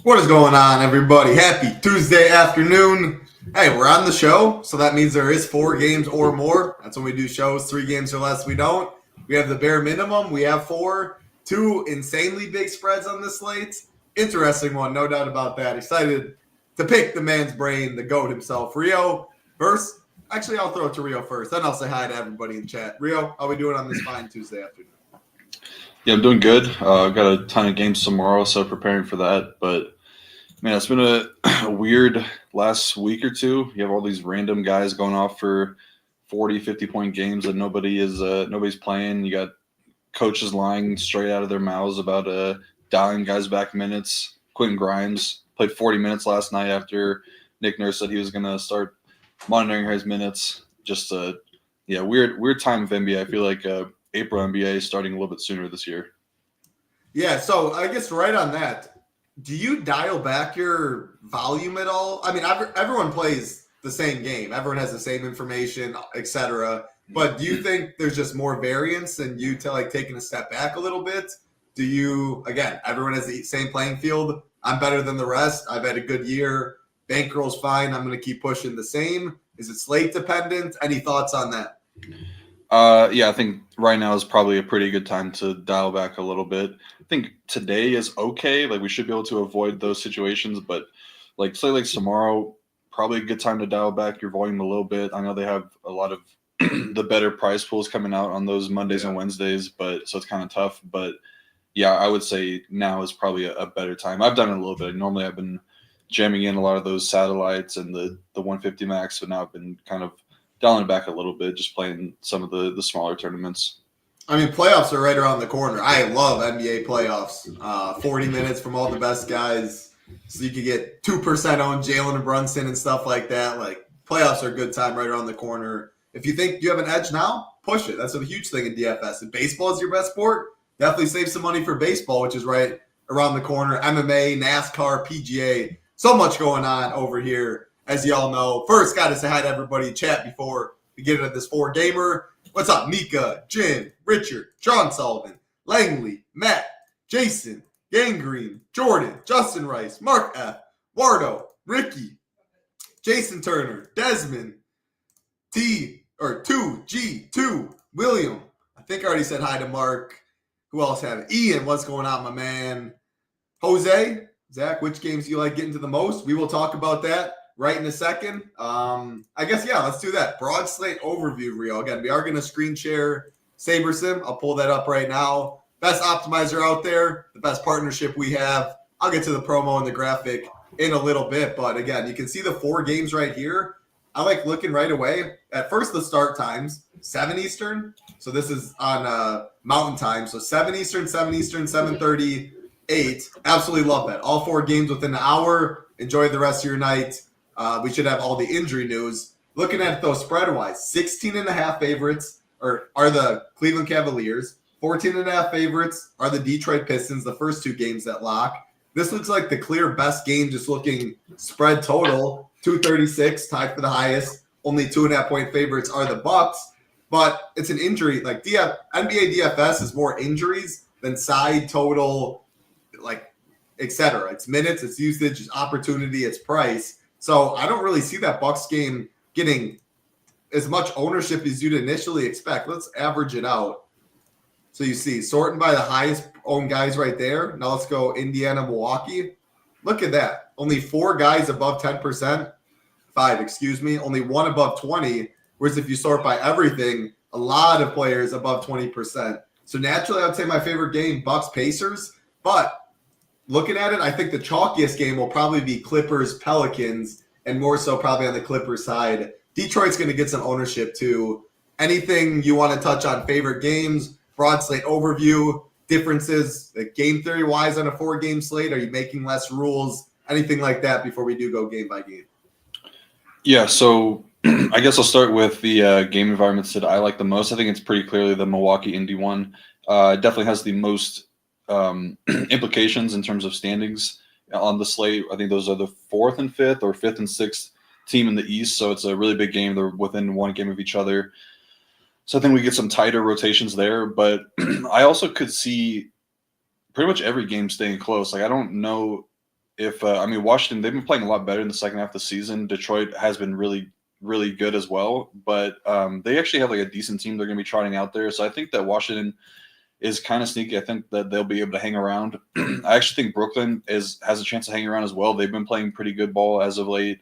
What is going on, everybody? Happy Tuesday afternoon. Hey, we're on the show, so that means there is 4 games or more. That's when we do shows. 3 games or less, we don't. We have the bare minimum. We have 4. 2 insanely big spreads on this slate. Interesting one, no doubt about that. Excited to pick the man's brain, the GOAT himself. Rio, first. Actually, I'll throw it to Rio first. Then I'll say hi to everybody in chat. Rio, how are we doing on this fine Tuesday afternoon? Yeah, I'm doing good. I've got a ton of games tomorrow, so preparing for that. But, man, it's been a weird last week or two. You have all these random guys going off for 40, 50-point games that nobody's playing. You got coaches lying straight out of their mouths about dialing guys back minutes. Quentin Grimes played 40 minutes last night after Nick Nurse said he was going to start monitoring his minutes. Just weird time of NBA. I feel like April NBA is starting a little bit sooner this year. Yeah, so I guess right on that, do you dial back your volume at all? I mean, everyone plays the same game. Everyone has the same information, etc. But do you think there's just more variance and you taking a step back a little bit? Do you, again, everyone has the same playing field. I'm better than the rest. I've had a good year. Bankroll's fine. I'm going to keep pushing the same. Is it slate dependent? Any thoughts on that? Yeah, I think right now is probably a pretty good time to dial back a little bit. I think today is okay. Like, we should be able to avoid those situations, but like tomorrow, probably a good time to dial back your volume a little bit. I know they have a lot of the better prize pools coming out on those Mondays and Wednesdays, but so it's kind of tough. But yeah, I would say now is probably a better time. I've done it a little bit. Normally I've been jamming in a lot of those satellites and the 150 max, but now I've been kind of dialing it back a little bit, just playing some of the smaller tournaments. I mean, playoffs are right around the corner. I love NBA playoffs. 40 minutes from all the best guys, so you could get 2% on Jalen Brunson and stuff like that. Like, playoffs are a good time right around the corner. If you think you have an edge now, push it. That's a huge thing in DFS. If baseball is your best sport, definitely save some money for baseball, which is right around the corner. MMA, NASCAR, PGA, so much going on over here. As y'all know, first got to say hi to everybody in chat before we get into this 4-gamer. What's up, Mika, Jim, Richard, John Sullivan, Langley, Matt, Jason, Gangrene, Jordan, Justin Rice, Mark F, Wardo, Ricky, Jason Turner, Desmond, 2G2, William. I think I already said hi to Mark. Who else have it? Ian, what's going on, my man? Jose, Zach, which games do you like getting to the most? We will talk about that right in a second. I guess, yeah, let's do that. Broad slate overview, Rio. Again, we are going to screen share SaberSim. I'll pull that up right now. Best optimizer out there, the best partnership we have. I'll get to the promo and the graphic in a little bit. But again, you can see the 4 games right here. I like looking right away. At first, the start times, 7 Eastern. So this is on Mountain Time. So 7 Eastern, 7:30, 8. Absolutely love that. All 4 games within an hour. Enjoy the rest of your night. We should have all the injury news. Looking at those spread-wise, 16.5 favorites are the Cleveland Cavaliers. 14.5 favorites are the Detroit Pistons, the first 2 games that lock. This looks like the clear best game, just looking spread total. 236, tied for the highest. Only 2.5-point favorites are the Bucks. But it's an injury. Like NBA DFS is more injuries than side total, like, etc. It's minutes, it's usage, it's opportunity, it's price. So I don't really see that Bucks game getting as much ownership as you'd initially expect. Let's average it out. So you see, sorting by the highest owned guys right there. Now let's go Indiana, Milwaukee. Look at that. Only 4 guys above 10%. 5, excuse me. Only 1 above 20. Whereas if you sort by everything, a lot of players above 20%. So naturally, I would say my favorite game, Bucks Pacers. But looking at it, I think the chalkiest game will probably be Clippers Pelicans, and more so probably on the Clippers side. Detroit's going to get some ownership too. Anything you want to touch on favorite games, broad slate overview, differences, like game theory wise on a 4-game slate? Are you making less rules? Anything like that before we do go game by game? Yeah, so I guess I'll start with the game environments that I like the most. I think it's pretty clearly the Milwaukee Indy one. It definitely has the most implications in terms of standings on the slate. I think those are the 4th and 5th or 5th and 6th team in the East. So it's a really big game. They're within 1 game of each other. So I think we get some tighter rotations there. But I also could see pretty much every game staying close. Like, I don't know if I mean Washington, they've been playing a lot better in the second half of the season. Detroit has been really, really good as well, but they actually have like a decent team they're going to be trotting out there. So I think that Washington is kind of sneaky. I think that they'll be able to hang around. I actually think Brooklyn has a chance of hanging around as well. They've been playing pretty good ball as of late.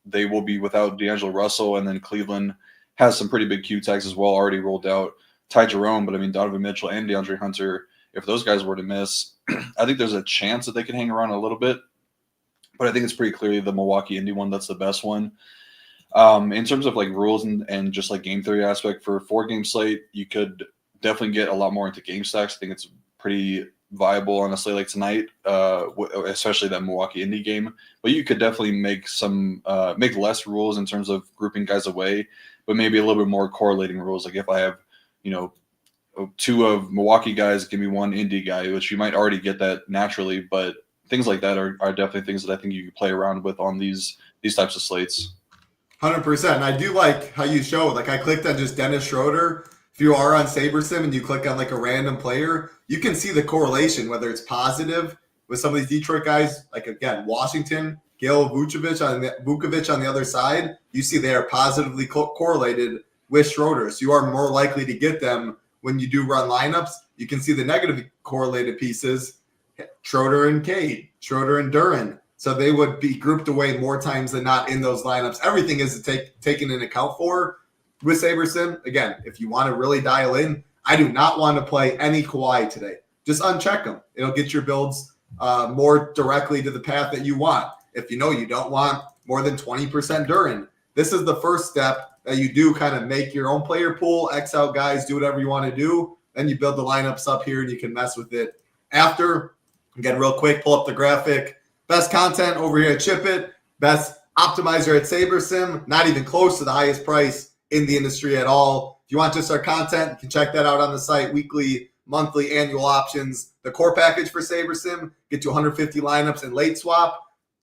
They will be without D'Angelo Russell, and then Cleveland has some pretty big Q tags as well already rolled out. Ty Jerome, but I mean Donovan Mitchell and DeAndre Hunter, if those guys were to miss, I think there's a chance that they can hang around a little bit. But I think it's pretty clearly the Milwaukee Indy one that's the best one. In terms of like rules and just like game theory aspect for a 4-game slate, you could definitely get a lot more into game stacks. I think it's pretty viable on a slate like tonight, especially that Milwaukee Indy game. But you could definitely make make less rules in terms of grouping guys away, but maybe a little bit more correlating rules. Like if I have, 2 of Milwaukee guys, give me 1 Indy guy, which you might already get that naturally, but things like that are definitely things that I think you can play around with on these types of slates. 100%. And I do like how you show, like I clicked on just Dennis Schroeder. If you are on SaberSim and you click on like a random player, you can see the correlation, whether it's positive with some of these Detroit guys, like again, Washington, Gil Vucevic on the other side, you see they are positively correlated with Schroeder. So you are more likely to get them when you do run lineups. You can see the negative correlated pieces, Schroeder and Cade, Schroeder and Duran. So they would be grouped away more times than not in those lineups. Everything is taken into account for with SaberSim. Again, if you want to really dial in, I do not want to play any Kawhi today. Just uncheck them. It'll get your builds more directly to the path that you want. If you know you don't want more than 20% Duran, this is the first step that you do kind of make your own player pool, X out guys, do whatever you want to do. Then you build the lineups up here and you can mess with it after. Again, real quick, pull up the graphic. Best content over here at SHIPIT. Best optimizer at SaberSim. Not even close to the highest price in the industry at all. If you want just our content, you can check that out on the site. Weekly, monthly, annual options. The core package for SaberSim, get you 150 lineups and late swap.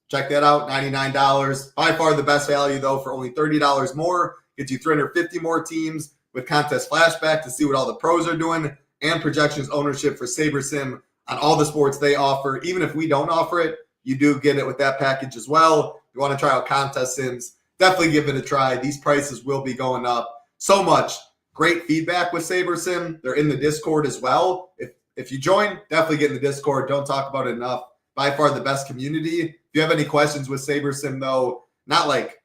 Check that out, $99. By far the best value, though, for only $30 more. Gets you 350 more teams with contest flashback to see what all the pros are doing and projections ownership for SaberSim on all the sports they offer. Even if we don't offer it, you do get it with that package as well. If you want to try out contest sims, definitely give it a try. These prices will be going up so much. Great feedback with SaberSim. They're in the Discord as well. If you join, definitely get in the Discord. Don't talk about it enough. By far the best community. If you have any questions with SaberSim, though, not like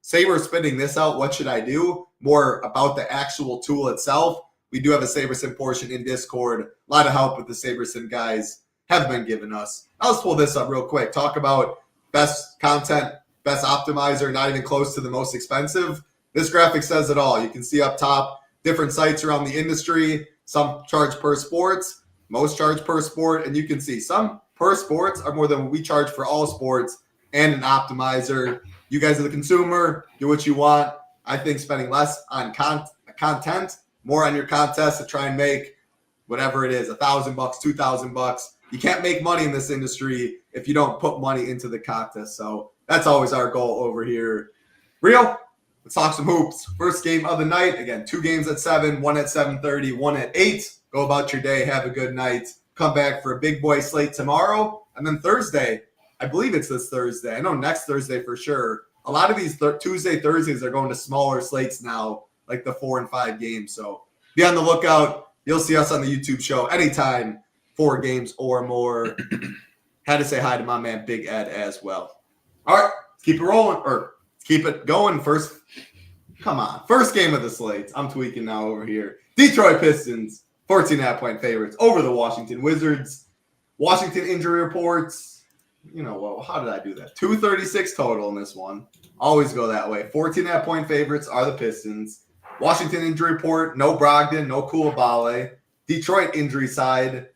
Saber spitting this out, what should I do? More about the actual tool itself. We do have a SaberSim portion in Discord. A lot of help with the SaberSim guys have been giving us. I'll just pull this up real quick. Talk about best content, best optimizer, not even close to the most expensive. This graphic says it all. You can see up top different sites around the industry. Some charge per sports, most charge per sport, and you can see some per sports are more than what we charge for all sports and an optimizer. You guys are the consumer. Do what you want. I think spending less on content, more on your contest to try and make whatever it is, $1,000, $2,000. You can't make money in this industry if you don't put money into the contest. So that's always our goal over here. Rio, let's talk some hoops. First game of the night. Again, 2 games at 7, 1 at 7:30, 1 at 8. Go about your day. Have a good night. Come back for a big boy slate tomorrow. And then Thursday, I believe it's this Thursday. I know next Thursday for sure. A lot of these Tuesday, Thursdays are going to smaller slates now, like the 4 and 5 games. So be on the lookout. You'll see us on the YouTube show anytime, 4 games or more. Had to say hi to my man Big Ed as well. All right, keep it rolling, or keep it going. First game of the slates. I'm tweaking now over here. Detroit Pistons, 14.5-point favorites over the Washington Wizards. Washington injury reports. You know what? How did I do that? 236 total in this one. Always go that way. 14.5-point favorites are the Pistons. Washington injury report, no Brogdon, no Coulibaly. Detroit injury side,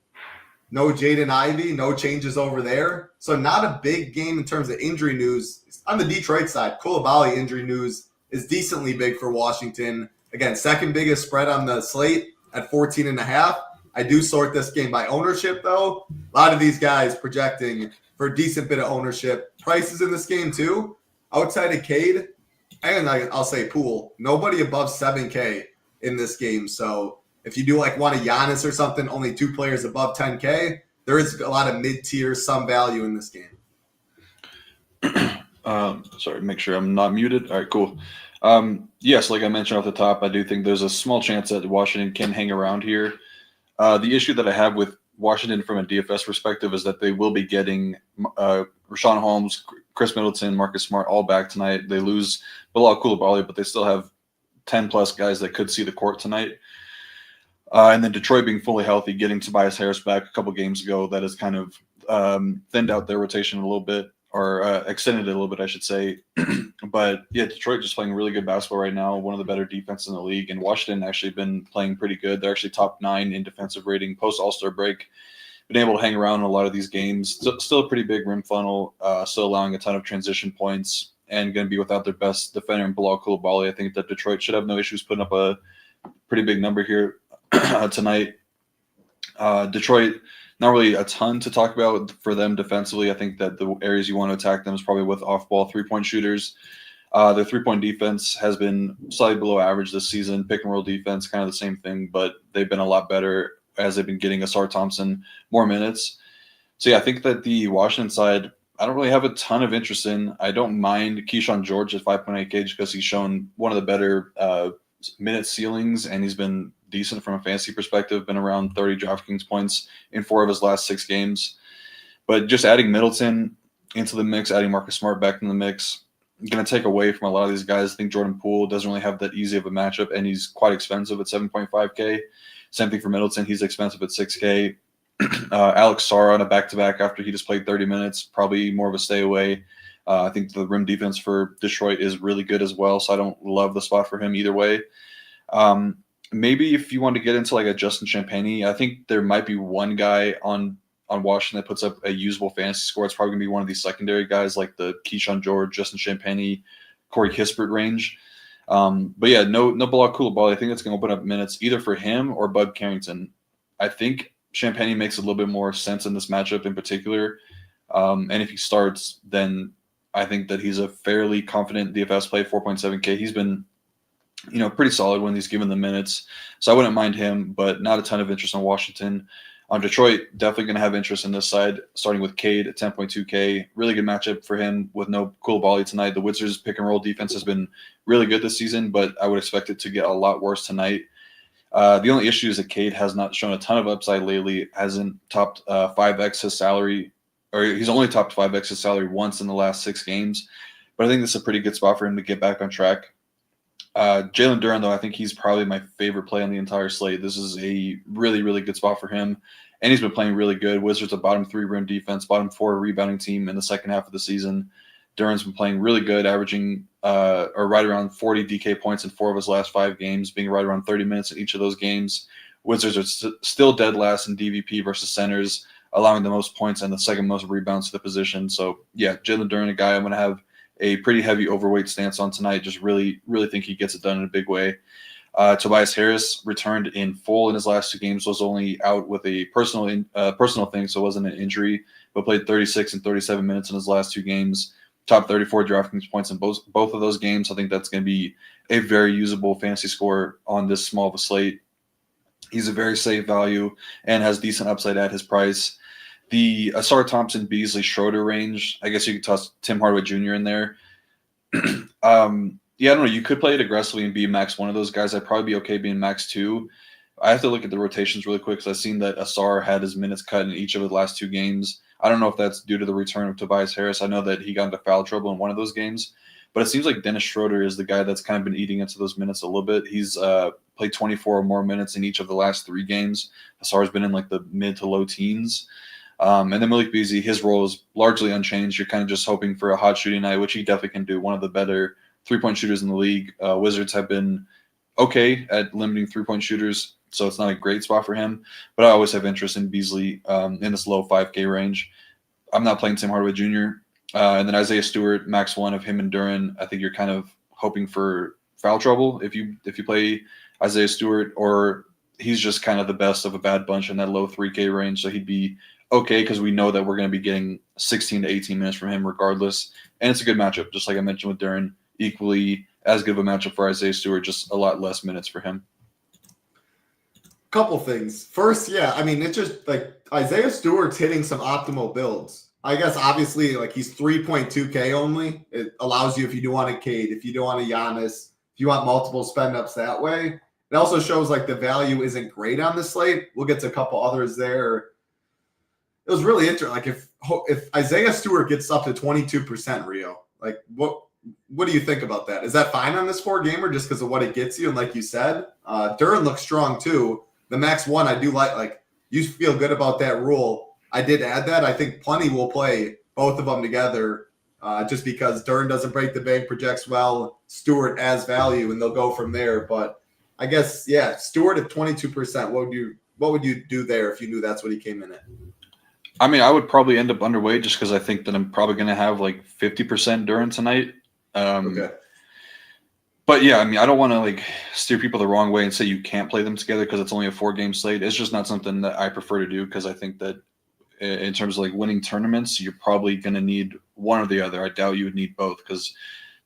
no Jaden Ivey, no changes over there. So not a big game in terms of injury news. On the Detroit side, Coulibaly injury news is decently big for Washington. Again, second biggest spread on the slate at 14.5. I do sort this game by ownership, though. A lot of these guys projecting for a decent bit of ownership. Prices in this game, too. Outside of Cade, and I'll say Poole, nobody above 7K in this game. So if you do like want a Giannis or something, only 2 players above 10K. there is a lot of mid-tier, some value in this game. Sorry, make sure I'm not muted. All right, cool. Yes, like I mentioned off the top, I do think there's a small chance that Washington can hang around here. The issue that I have with Washington from a DFS perspective is that they will be getting Rashawn Holmes, Chris Middleton, Marcus Smart all back tonight. They lose Bilal Coulibaly, but they still have 10-plus guys that could see the court tonight. And then Detroit being fully healthy, getting Tobias Harris back a couple games ago, that has kind of thinned out their rotation a little bit, or extended it a little bit, I should say. But yeah, Detroit just playing really good basketball right now, one of the better defenses in the league. And Washington actually been playing pretty good. They're actually top 9 in defensive rating post All-Star break. Been able to hang around in a lot of these games. Still a pretty big rim funnel, still allowing a ton of transition points, and going to be without their best defender in Bilal Coulibaly. I think that Detroit should have no issues putting up a pretty big number here tonight. Detroit, not really a ton to talk about for them defensively. I think that the areas you want to attack them is probably with off-ball three-point shooters. Their three-point defense has been slightly below average this season. Pick-and-roll defense, kind of the same thing, but they've been a lot better as they've been getting Asar Thompson more minutes. So, yeah, I think that the Washington side, I don't really have a ton of interest in. I don't mind Keyshawn George at 5.8K because he's shown one of the better minute ceilings, and he's been decent from a fantasy perspective, been around 30 DraftKings points in 4 of his last 6 games. But just adding Middleton into the mix, adding Marcus Smart back in the mix, going to take away from a lot of these guys. I think Jordan Poole doesn't really have that easy of a matchup, and he's quite expensive at 7.5K. Same thing for Middleton. He's expensive at 6K. Alex Sarr on a back-to-back after he just played 30 minutes, probably more of a stay away. I think the rim defense for Detroit is really good as well, so I don't love the spot for him either way. Maybe if you want to get into like a Justin Champagnie, I think there might be one guy on Washington that puts up a usable fantasy score. It's probably going to be one of these secondary guys like the Keyshawn George, Justin Champagnie, Corey Kispert range. But yeah, no Bilal Coulibaly. I think it's going to open up minutes either for him or Bud Carrington. I think Champagnie makes a little bit more sense in this matchup in particular. And if he starts, then I think that he's a fairly confident DFS play, 4.7K. He's been, pretty solid when he's given the minutes. So I wouldn't mind him, but not a ton of interest in Washington. On Detroit, definitely going to have interest in this side, starting with Cade at 10.2K. Really good matchup for him with no Coulibaly tonight. The Wizards' pick-and-roll defense has been really good this season, but I would expect it to get a lot worse tonight. The only issue is that Cade has not shown a ton of upside lately, hasn't topped 5x his salary, or he's only topped 5x his salary once in the last 6 games. But I think this is a pretty good spot for him to get back on track. Jalen Duren, though, I think he's probably my favorite play on the entire slate. This is a really, really good spot for him, and he's been playing really good. Wizards a bottom 3 rim defense, bottom 4 rebounding team in the second half of the season. Duren's been playing really good, averaging or right around 40 DK points in 4 of his last 5 games, being right around 30 minutes in each of those games. Wizards are still dead last in DVP versus centers, allowing the most points and the second most rebounds to the position. So, yeah, Jalen Duren, a guy I'm going to have a pretty heavy overweight stance on tonight. Just really, really think he gets it done in a big way. Tobias Harris returned in full in his last 2 games, was only out with a personal thing, so it wasn't an injury, but played 36 and 37 minutes in his last 2 games. Top 34 DraftKings points in both of those games. I think that's going to be a very usable fantasy score on this small of a slate. He's a very safe value and has decent upside at his price. The Asar Thompson, Beasley, Schroeder range, I guess you could toss Tim Hardaway Jr. in there. Yeah, I don't know. You could play it aggressively and be max 1 of those guys. I'd probably be okay being max 2. I have to look at the rotations really quick because I've seen that Asar had his minutes cut in each of the last 2 games. I don't know if that's due to the return of Tobias Harris. I know that he got into foul trouble in one of those games. But it seems like Dennis Schroeder is the guy that's kind of been eating into those minutes a little bit. He's played 24 or more minutes in each of the last 3 games. Asar's been in like the mid to low teens. And then Malik Beasley, his role is largely unchanged. You're kind of just hoping for a hot shooting night, which he definitely can do. One of the better 3-point shooters in the league. Wizards have been okay at limiting 3-point shooters, so it's not a great spot for him. But I always have interest in Beasley in this low 5K range. I'm not playing Tim Hardaway Jr. And then Isaiah Stewart, max 1 of him and Duren. I think you're kind of hoping for foul trouble if you play Isaiah Stewart, or he's just kind of the best of a bad bunch in that low 3K range. So he'd be okay because we know that we're going to be getting 16 to 18 minutes from him regardless. And it's a good matchup, just like I mentioned with Duren. Equally as good of a matchup for Isaiah Stewart, just a lot less minutes for him. couple things. First, yeah, I mean, it's just like Isaiah Stewart's hitting some optimal builds. I guess obviously, like he's 3.2K only. It allows you if you do want a Cade, if you do want a Giannis, if you want multiple spend ups that way. It also shows like the value isn't great on the slate. We'll get to a couple others there. It was really interesting. Like if Isaiah Stewart gets up to 22%, Rio, like what do you think about that? Is that fine on this 4-gamer just because of what it gets you? And like you said, Duran looks strong too. The max one, I do like you feel good about that rule. I did add that. I think plenty will play both of them together just because Duran doesn't break the bank, projects well, Stewart as value, and they'll go from there. But I guess, yeah, Stewart at 22%, what would you do there if you knew that's what he came in at? I mean, I would probably end up underweight just because I think that I'm probably going to have like 50% Duran tonight. Okay. But yeah, I mean, I don't want to like steer people the wrong way and say you can't play them together because it's only a 4-game slate. It's just not something that I prefer to do because I think that in terms of like winning tournaments, you're probably going to need one or the other. I doubt you would need both because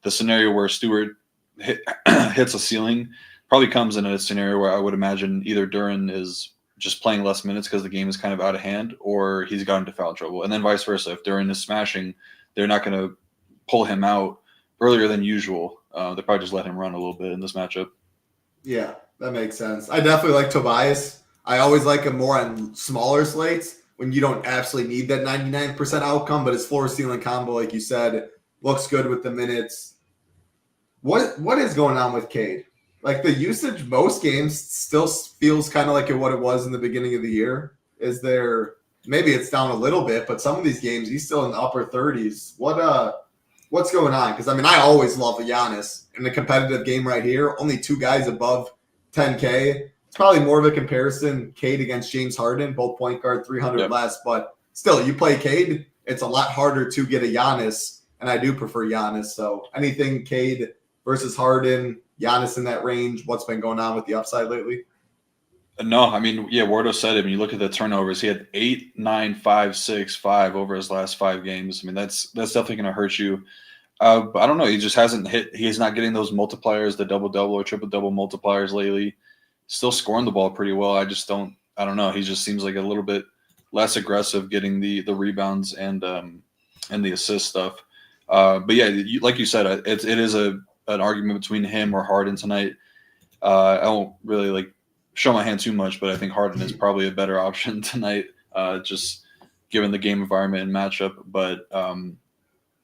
the scenario where Stewart hits a ceiling probably comes in a scenario where I would imagine either Duran is just playing less minutes because the game is kind of out of hand, or he's got into foul trouble. And then vice versa. If Duran is smashing, they're not going to pull him out earlier than usual. They probably just let him run a little bit in this matchup. Yeah, that makes sense. I definitely like Tobias. I always like him more on smaller slates when you don't absolutely need that 99% outcome, but his floor ceiling combo, like you said, looks good with the minutes. What is going on with Cade? Like the usage, most games still feels kind of like what it was in the beginning of the year. Is there maybe it's down a little bit, but some of these games he's still in the upper 30s. What's going on? Because I mean, I always love a Giannis in a competitive game right here. Only 2 guys above 10K. It's probably more of a comparison. Cade against James Harden, both point guard, 300 less. But still, you play Cade, it's a lot harder to get a Giannis, and I do prefer Giannis. So anything Cade versus Harden, Giannis in that range. What's been going on with the upside lately? No, I mean, yeah, Wardo said it. When you look at the turnovers, he had 8, 9, 5, 6, 5 over his last 5 games. I mean, that's definitely going to hurt you. But I don't know. He just hasn't hit. He's not getting those multipliers, the double-double or triple-double multipliers lately. Still scoring the ball pretty well. I don't know. He just seems like a little bit less aggressive getting the rebounds and the assist stuff. But yeah, like you said, it is an argument between him or Harden tonight. I won't really like show my hand too much, but I think Harden is probably a better option tonight, just given the game environment and matchup. But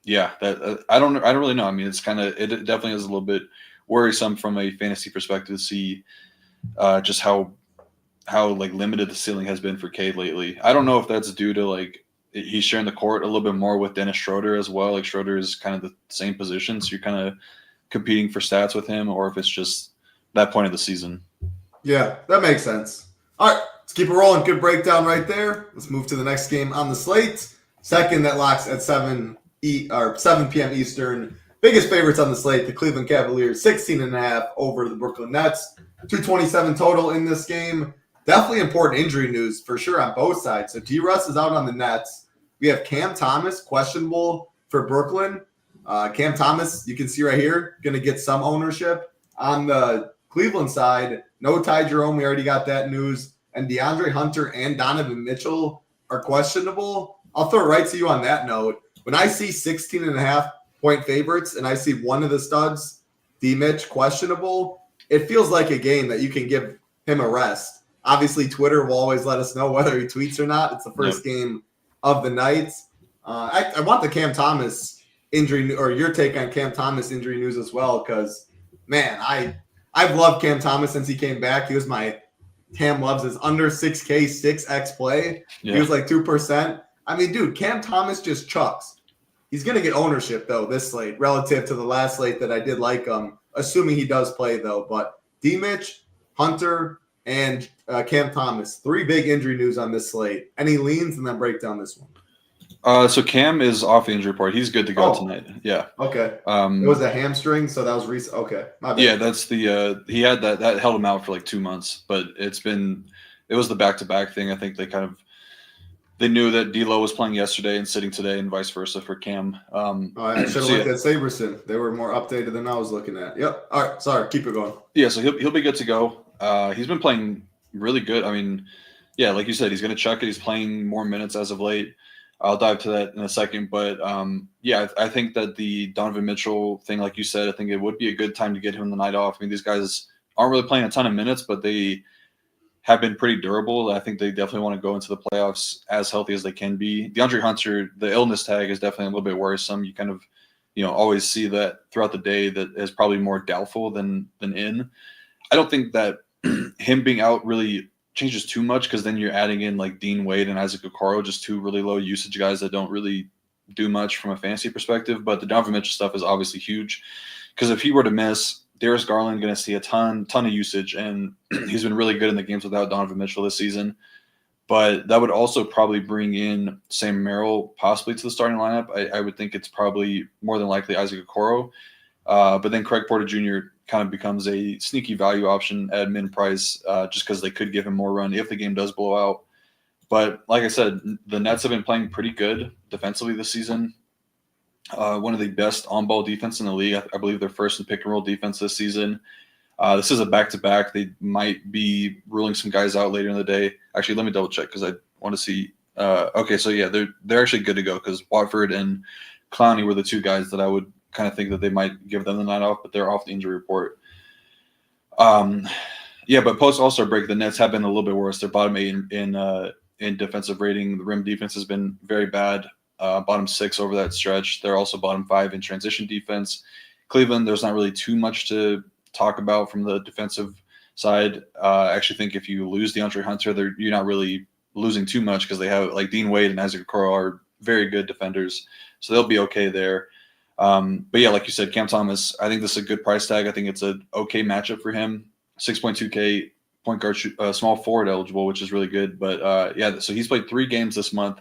yeah, that I don't really know. I mean, it definitely is a little bit worrisome from a fantasy perspective to see just how like limited the ceiling has been for Cade lately. I don't know if that's due to like he's sharing the court a little bit more with Dennis Schroeder as well. Like Schroeder is kind of the same position, so you're kind of competing for stats with him, or if it's just that point of the season. Yeah, that makes sense. All right, let's keep it rolling. Good breakdown right there. Let's move to the next game on the slate. Second that locks at 7 p.m. Eastern. Biggest favorites on the slate, the Cleveland Cavaliers, 16.5 over the Brooklyn Nets. 227 total in this game. Definitely important injury news for sure on both sides. So D-Russ is out on the Nets. We have Cam Thomas, questionable for Brooklyn. Cam Thomas, you can see right here, going to get some ownership. On the Cleveland side, no Ty Jerome. We already got that news. And DeAndre Hunter and Donovan Mitchell are questionable. I'll throw it right to you on that note. When I see 16.5 point favorites and I see one of the studs, D-Mitch, questionable, it feels like a game that you can give him a rest. Obviously, Twitter will always let us know whether he tweets or not. It's the first game of the night. I want the Cam Thomas injury, or your take on Cam Thomas injury news as well, because, man, I've loved Cam Thomas since he came back. He was my Cam loves his under 6K, 6X play. Yeah. He was like 2%. I mean, dude, Cam Thomas just chucks. He's going to get ownership, though, this slate, relative to the last slate that I did like him, assuming he does play, though. But D-Mitch, Hunter, and Cam Thomas, 3 big injury news on this slate. Any leans, and then break down this one. So Cam is off the injury report. He's good to go tonight. Yeah. Okay. It was a hamstring, so that was recent. Okay. My bad. Yeah, that's the he had that held him out for like 2 months, but it was the back-to-back thing. I think they knew that D'Lo was playing yesterday and sitting today, and vice versa for Cam. I should have looked at Saberson. They were more updated than I was looking at. Yep. All right. Sorry. Keep it going. Yeah. So he'll be good to go. He's been playing really good. I mean, yeah, like you said, he's going to chuck it. He's playing more minutes as of late. I'll dive to that in a second. But yeah, I think that the Donovan Mitchell thing, like you said, I think it would be a good time to get him the night off. I mean, these guys aren't really playing a ton of minutes, but they have been pretty durable. I think they definitely want to go into the playoffs as healthy as they can be. DeAndre Hunter, the illness tag is definitely a little bit worrisome. You kind of, always see that throughout the day that is probably more doubtful than in. I don't think that him being out really changes too much because then you're adding in like Dean Wade and Isaac Okoro, just two really low usage guys that don't really do much from a fantasy perspective. But the Donovan Mitchell stuff is obviously huge because if he were to miss, Darius Garland going to see a ton of usage, and he's been really good in the games without Donovan Mitchell this season. But that would also probably bring in Sam Merrill possibly to the starting lineup. I would think it's probably more than likely Isaac Okoro. But then Craig Porter Jr. kind of becomes a sneaky value option at min price just because they could give him more run if the game does blow out. But like I said, the Nets have been playing pretty good defensively this season. One of the best on-ball defense in the league. I believe they're first in pick-and-roll defense this season. This is a back-to-back. They might be ruling some guys out later in the day. Actually, let me double-check because I want to see. Okay, so yeah, they're actually good to go because Watford and Clowney were the two guys that I would kind of think that they might give them the night off, but they're off the injury report. Yeah, but post All-Star break, the Nets have been a little bit worse. They're bottom 8 in defensive rating. The rim defense has been very bad. Bottom 6 over that stretch. They're also bottom 5 in transition defense. Cleveland, there's not really too much to talk about from the defensive side. I actually think if you lose DeAndre Hunter, you're not really losing too much because they have like Dean Wade and Isaac Okoro are very good defenders, so they'll be okay there. But yeah, like you said, Cam Thomas, I think this is a good price tag. I think it's an okay matchup for him. 6.2K point guard, small forward eligible, which is really good. But yeah, so he's played 3 games this month.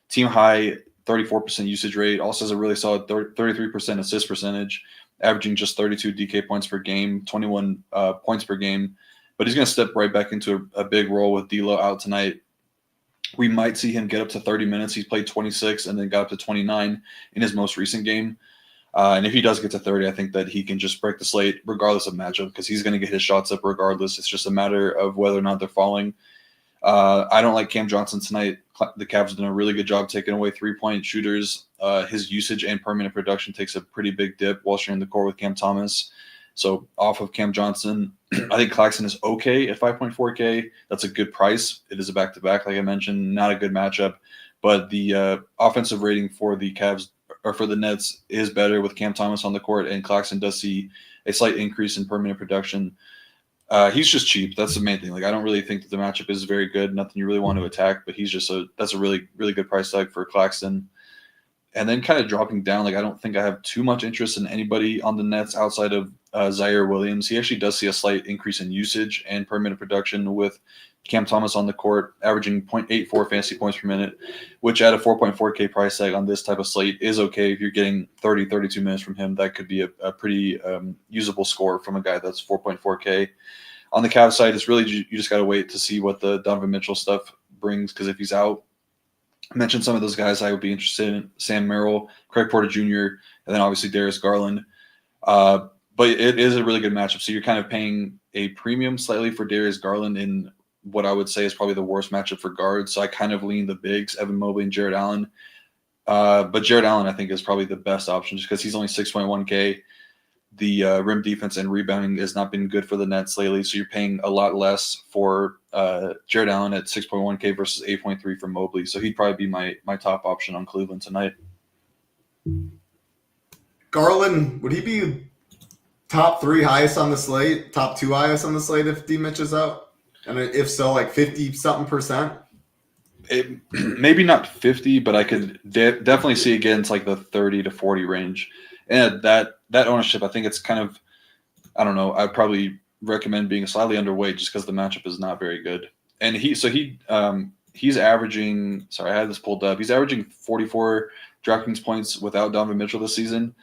Team high 34% usage rate. Also has a really solid 33% assist percentage, averaging just 32 DK points per game, 21 points per game. But he's going to step right back into a big role with D'Lo out tonight. We might see him get up to 30 minutes. He's played 26 and then got up to 29 in his most recent game. And if he does get to 30, I think that he can just break the slate regardless of matchup because he's going to get his shots up regardless. It's just a matter of whether or not they're falling. I don't like Cam Johnson tonight. The Cavs have done a really good job taking away 3-point shooters. His usage and per minute production takes a pretty big dip while sharing the court with Cam Thomas. So off of Cam Johnson, I think Claxton is okay at 5.4K. That's a good price. It is a back-to-back, like I mentioned, not a good matchup. But the offensive rating for the Cavs or for the Nets is better with Cam Thomas on the court, and Claxton does see a slight increase in per minute production. He's just cheap. That's the main thing. Like I don't really think that the matchup is very good. Nothing you really want to attack, but that's a really, really good price tag for Claxton. And then kind of dropping down, like I don't think I have too much interest in anybody on the Nets outside of Zaire Williams. He actually does see a slight increase in usage and per minute production with Cam Thomas on the court, averaging 0.84 fantasy points per minute, which at a 4.4K price tag on this type of slate is okay. If you're getting 32 minutes from him, that could be a pretty usable score from a guy that's 4.4K. On the Cavs side, it's really you just got to wait to see what the Donovan Mitchell stuff brings because if he's out, I mentioned some of those guys I would be interested in: Sam Merrill, Craig Porter Jr., and then obviously Darius Garland. But it is a really good matchup. So you're kind of paying a premium slightly for Darius Garland in what I would say is probably the worst matchup for guards. So I kind of lean the bigs, Evan Mobley and Jared Allen. But Jared Allen, I think, is probably the best option just because he's only 6.1K. The rim defense and rebounding has not been good for the Nets lately. So you're paying a lot less for Jared Allen at 6.1K versus 8.3 for Mobley. So he'd probably be my top option on Cleveland tonight. Garland, would he be top 3 highest on the slate, top 2 highest on the slate if D Mitch is out? And if so, like 50-something%? Maybe not 50, but I could definitely see against like the 30 to 40 range. And that ownership, I think it's kind of, I don't know, I'd probably recommend being slightly underweight just because the matchup is not very good. And he's averaging, sorry, I had this pulled up. He's averaging 44 DraftKings points without Donovan Mitchell this season.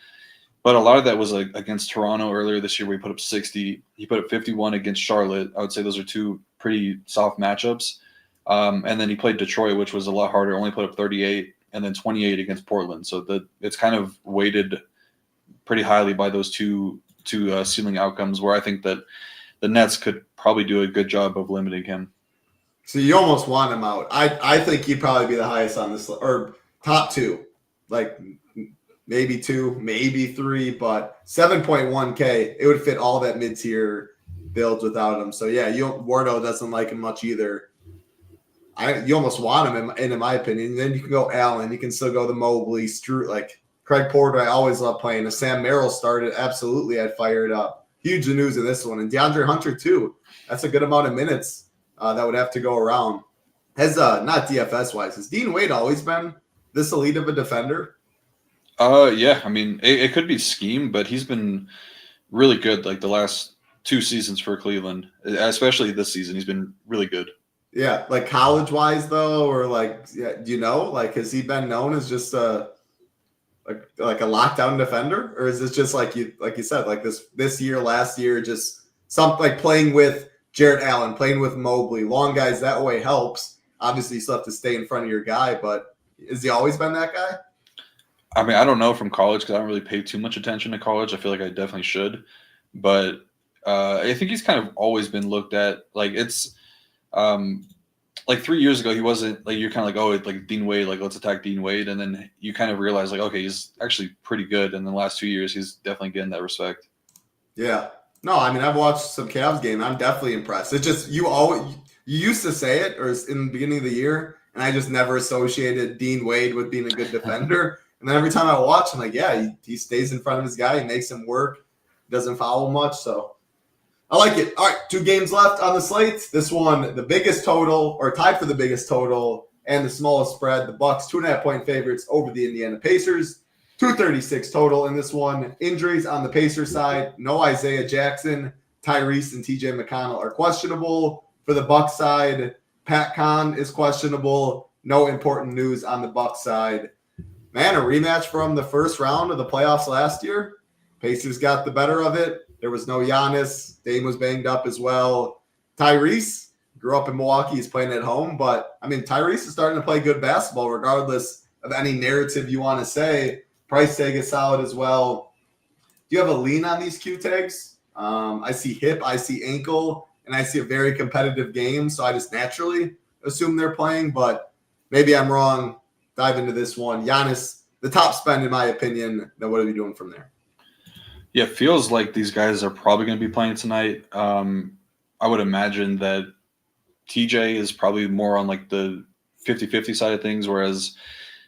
But a lot of that was against Toronto earlier this year where he put up 60. He put up 51 against Charlotte. I would say those are 2 pretty soft matchups. And then he played Detroit, which was a lot harder, only put up 38, and then 28 against Portland. So it's kind of weighted pretty highly by those two ceiling outcomes where I think that the Nets could probably do a good job of limiting him. So you almost want him out. I think he'd probably be the highest on this, or top 2, like maybe 2, maybe 3, but 7.1K, it would fit all that mid-tier builds without him. So yeah, Wardo doesn't like him much either. You almost want him in my opinion. Then you can go Allen, you can still go the Mobley, like Craig Porter. I always love playing. If Sam Merrill started, absolutely, I'd fire it up. Huge news in this one, and DeAndre Hunter too. That's a good amount of minutes that would have to go around. Has not DFS wise, has Dean Wade always been this elite of a defender? Yeah, I mean, it could be scheme, but he's been really good like the last 2 seasons for Cleveland, especially this season. He's been really good. Yeah, like college wise though, or like, yeah, do you know, like, has he been known as just a like a lockdown defender, or is this just like you said, like this year, last year, just something like playing with Jarrett Allen, playing with Mobley, long guys that way helps. Obviously, you still have to stay in front of your guy, but has he always been that guy? I mean, I don't know from college because I don't really pay too much attention to college. I feel like I definitely should, but I think he's kind of always been looked at like it's. Like 3 years ago, he wasn't like, you're kind of like, oh, it's like Dean Wade, like let's attack Dean Wade, and then you kind of realize like, okay, he's actually pretty good. And in the last 2 years, he's definitely getting that respect. Yeah, no, I mean, I've watched some Cavs game. I'm definitely impressed. It's just you used to say it, or in the beginning of the year, and I just never associated Dean Wade with being a good defender. And then every time I watch, I'm like, yeah, he stays in front of his guy, he makes him work, doesn't foul much, so. I like it. All right, 2 games left on the slate. This one, the biggest total, or tied for the biggest total, and the smallest spread. The Bucks 2.5-point favorites over the Indiana Pacers. 236 total in this one. Injuries on the Pacers side. No Isaiah Jackson. Tyrese and TJ McConnell are questionable. For the Bucks side, Pat Con is questionable. No important news on the Bucks side. Man, a rematch from the first round of the playoffs last year. Pacers got the better of it. There was no Giannis. Dame was banged up as well. Tyrese grew up in Milwaukee. He's playing at home. But, I mean, Tyrese is starting to play good basketball regardless of any narrative you want to say. Price tag is solid as well. Do you have a lean on these Q tags? I see hip, I see ankle, and I see a very competitive game. So I just naturally assume they're playing. But maybe I'm wrong. Dive into this one. Giannis, the top spend in my opinion. Then what are we doing from there? Yeah, it feels like these guys are probably going to be playing tonight. I would imagine that TJ is probably more on like the 50-50 side of things, whereas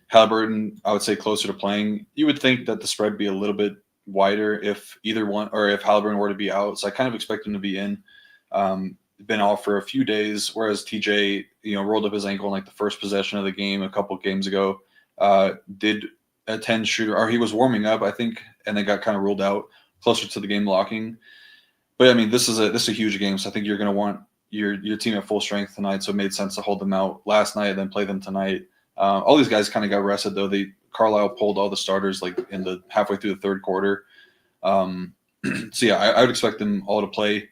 Halliburton, I would say closer to playing. You would think that the spread would be a little bit wider if either one, or if Halliburton were to be out. So I kind of expect him to be in. Been out for a few days, whereas TJ, rolled up his ankle in like the first possession of the game a couple games ago. Did a 10 shooter, or he was warming up, I think, and they got kind of ruled out closer to the game locking. But I mean, this is a huge game, so I think you're going to want your team at full strength tonight. So it made sense to hold them out last night and then play them tonight. All these guys kind of got rested though. Carlisle pulled all the starters like in the halfway through the third quarter. So yeah, I would expect them all to play.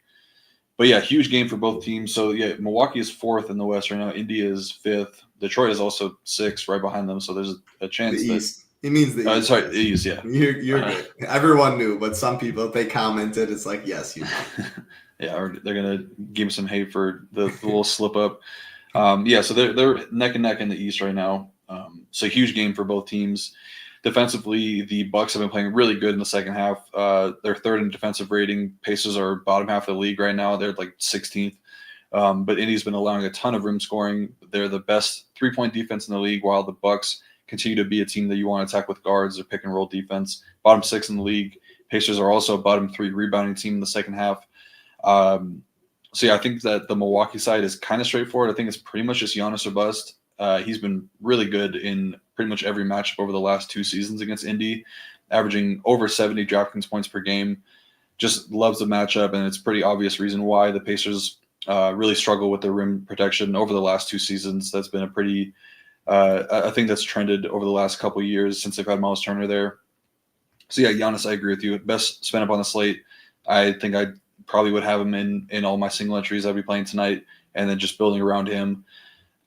But yeah, huge game for both teams. So yeah, Milwaukee is 4th in the West right now. India is 5th. Detroit is also 6th, right behind them. So there's a chance the East. He means the East. Sorry, the East, yeah. You're good. Everyone knew, but some people, if they commented, it's like, yes, you know. Yeah, or they're going to give him some hate for the little slip up. Yeah, so they're neck and neck in the East right now. So huge game for both teams. Defensively, the Bucks have been playing really good in the second half. They're 3rd in defensive rating. Pacers are bottom half of the league right now. They're like 16th. But Indy's been allowing a ton of rim scoring. They're the best 3-point defense in the league, while the Bucks continue to be a team that you want to attack with guards or pick and roll defense. Bottom 6 in the league. Pacers are also a bottom 3 rebounding team in the second half. So yeah, I think that the Milwaukee side is kind of straightforward. I think it's pretty much just Giannis or bust. He's been really good in pretty much every matchup over the last 2 seasons against Indy, averaging over 70 DraftKings points per game. Just loves the matchup, and it's pretty obvious reason why the Pacers really struggle with their rim protection over the last 2 seasons. That's been a pretty I think that's trended over the last couple of years since they've had Miles Turner there. So yeah, Giannis, I agree with you. Best spin up on the slate. I think I probably would have him in all my single entries I'd be playing tonight, and then just building around him.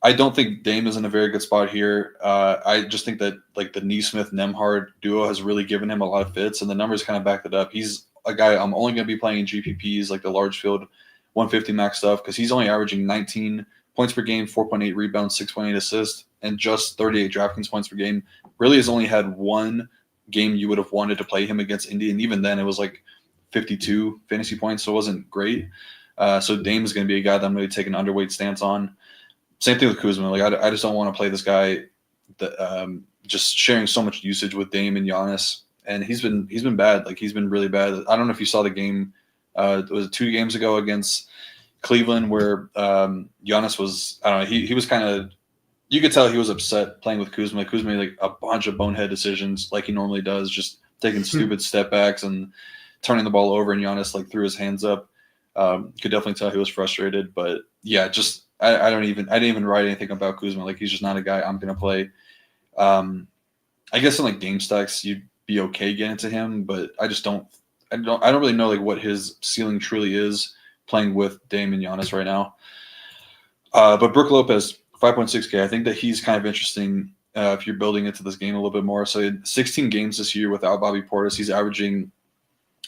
I don't think Dame is in a very good spot here. I just think that like the Nesmith-Nembhard duo has really given him a lot of fits, and the numbers kind of backed it up. He's a guy I'm only going to be playing in GPPs, like the large field 150 max stuff, because he's only averaging 19.6 points per game, 4.8 rebounds, 6.8 assists, and just 38 DraftKings points per game. Really has only had one game you would have wanted to play him against Indy, and even then it was like 52 fantasy points, so it wasn't great. So Dame is going to be a guy that I'm going to take an underweight stance on. Same thing with Kuzma. Like I just don't want to play this guy that just sharing so much usage with Dame and Giannis, and he's been bad. Like he's been really bad. I don't know if you saw the game. It was 2 games ago against Cleveland where Giannis was. I don't know. He was kind of. You could tell he was upset playing with Kuzma. Kuzma made like a bunch of bonehead decisions like he normally does, just taking stupid step backs and turning the ball over, and Giannis like threw his hands up. Could definitely tell he was frustrated, but yeah, just I didn't even write anything about Kuzma. Like he's just not a guy I'm gonna play. I guess in like game stacks you'd be okay getting to him, but I don't really know like what his ceiling truly is playing with Dame and Giannis right now. But Brook Lopez, 5.6K. I think that he's kind of interesting if you're building into this game a little bit more. So he had 16 games this year without Bobby Portis. He's averaging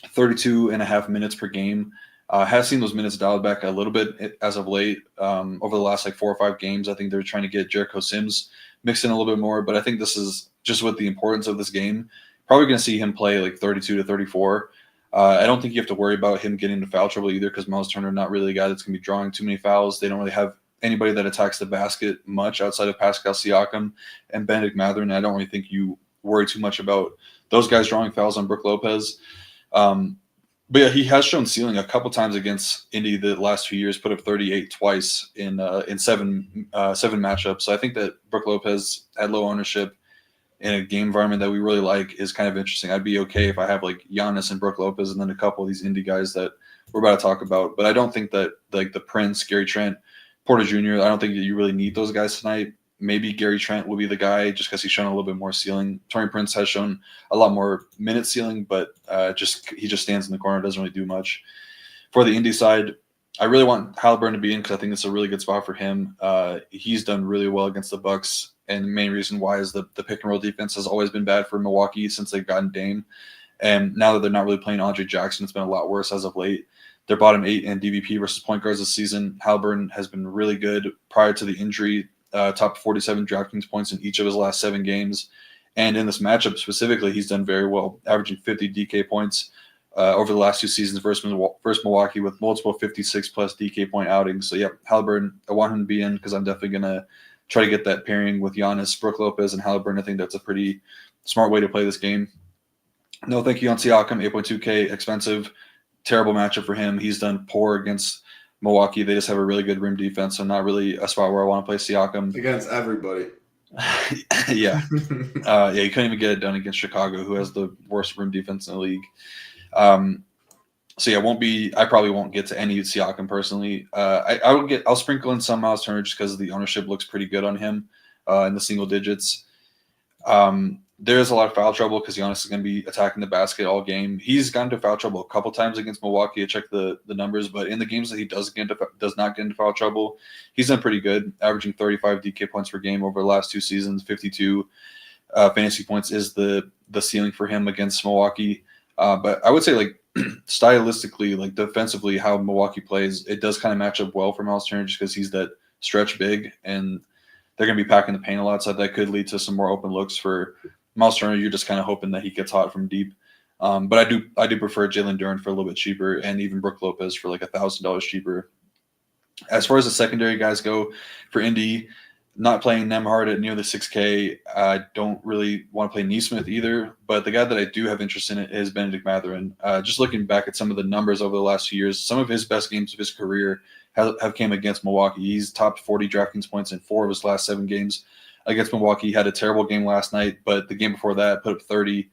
32 and a half minutes per game. Has seen those minutes dialed back a little bit as of late. Over the last like 4 or 5 games, I think they're trying to get Jericho Sims mixed in a little bit more. But I think this is just with the importance of this game. Probably going to see him play like 32 to 34. I don't think you have to worry about him getting into foul trouble either because Miles Turner not really a guy that's going to be drawing too many fouls. They don't really have anybody that attacks the basket much outside of Pascal Siakam and Benedict Mathurin. I don't really think you worry too much about those guys drawing fouls on Brook Lopez. But yeah, he has shown ceiling a couple times against Indy the last few years, put up 38 twice in 7 matchups. So I think that Brook Lopez at low ownership in a game environment that we really like is kind of interesting. I'd be okay if I have like Giannis and Brook Lopez and then a couple of these Indy guys that we're about to talk about. But I don't think that like the Prince, Gary Trent, Porter Jr., I don't think that you really need those guys tonight. Maybe Gary Trent will be the guy just because he's shown a little bit more ceiling. Taurean Prince has shown a lot more minute ceiling, but he just stands in the corner, doesn't really do much. For the Indy side, I really want Halliburton to be in because I think it's a really good spot for him. He's done really well against the Bucks, and the main reason why is the pick and roll defense has always been bad for Milwaukee since they've gotten Dame. And now that they're not really playing Andre Jackson, it's been a lot worse as of late. They're bottom 8 in DVP versus point guards this season. Halliburton has been really good prior to the injury. Top 47 DraftKings points in each of his last 7 games. And in this matchup specifically, he's done very well, averaging 50 DK points over the last 2 seasons versus Milwaukee with multiple 56-plus DK point outings. So, yeah, Halliburton, I want him to be in because I'm definitely going to try to get that pairing with Giannis, Brook Lopez, and Halliburton. I think that's a pretty smart way to play this game. No thank you on Siakam, 8.2K, expensive, terrible matchup for him. He's done poor against Milwaukee. They just have a really good rim defense, so not really a spot where I want to play Siakam. Against everybody. Yeah. You couldn't even get it done against Chicago, who has the worst rim defense in the league. So yeah, I probably won't get to any Siakam personally. I'll sprinkle in some Miles Turner just because the ownership looks pretty good on him in the single digits. There's a lot of foul trouble because Giannis is going to be attacking the basket all game. He's gotten into foul trouble a couple times against Milwaukee. I checked the numbers, but in the games that he does not get into foul trouble, he's done pretty good, averaging 35 DK points per game over the last 2 seasons. 52 fantasy points is the ceiling for him against Milwaukee. But I would say like stylistically, like defensively, how Milwaukee plays, it does kind of match up well for Miles Turner just because he's that stretch big and they're going to be packing the paint a lot. So that could lead to some more open looks for Miles Turner. You're just kind of hoping that he gets hot from deep. But I do prefer Jalen Duren for a little bit cheaper and even Brook Lopez for like $1,000 cheaper. As far as the secondary guys go for Indy, not playing Nembhard at nearly 6K. I don't really want to play Neesmith either, but the guy that I do have interest in it is Benedict Mathurin. Just looking back at some of the numbers over the last few years, some of his best games of his career have came against Milwaukee. He's topped 40 DraftKings points in 4 of his last 7 games against Milwaukee. He had a terrible game last night, but the game before that put up 30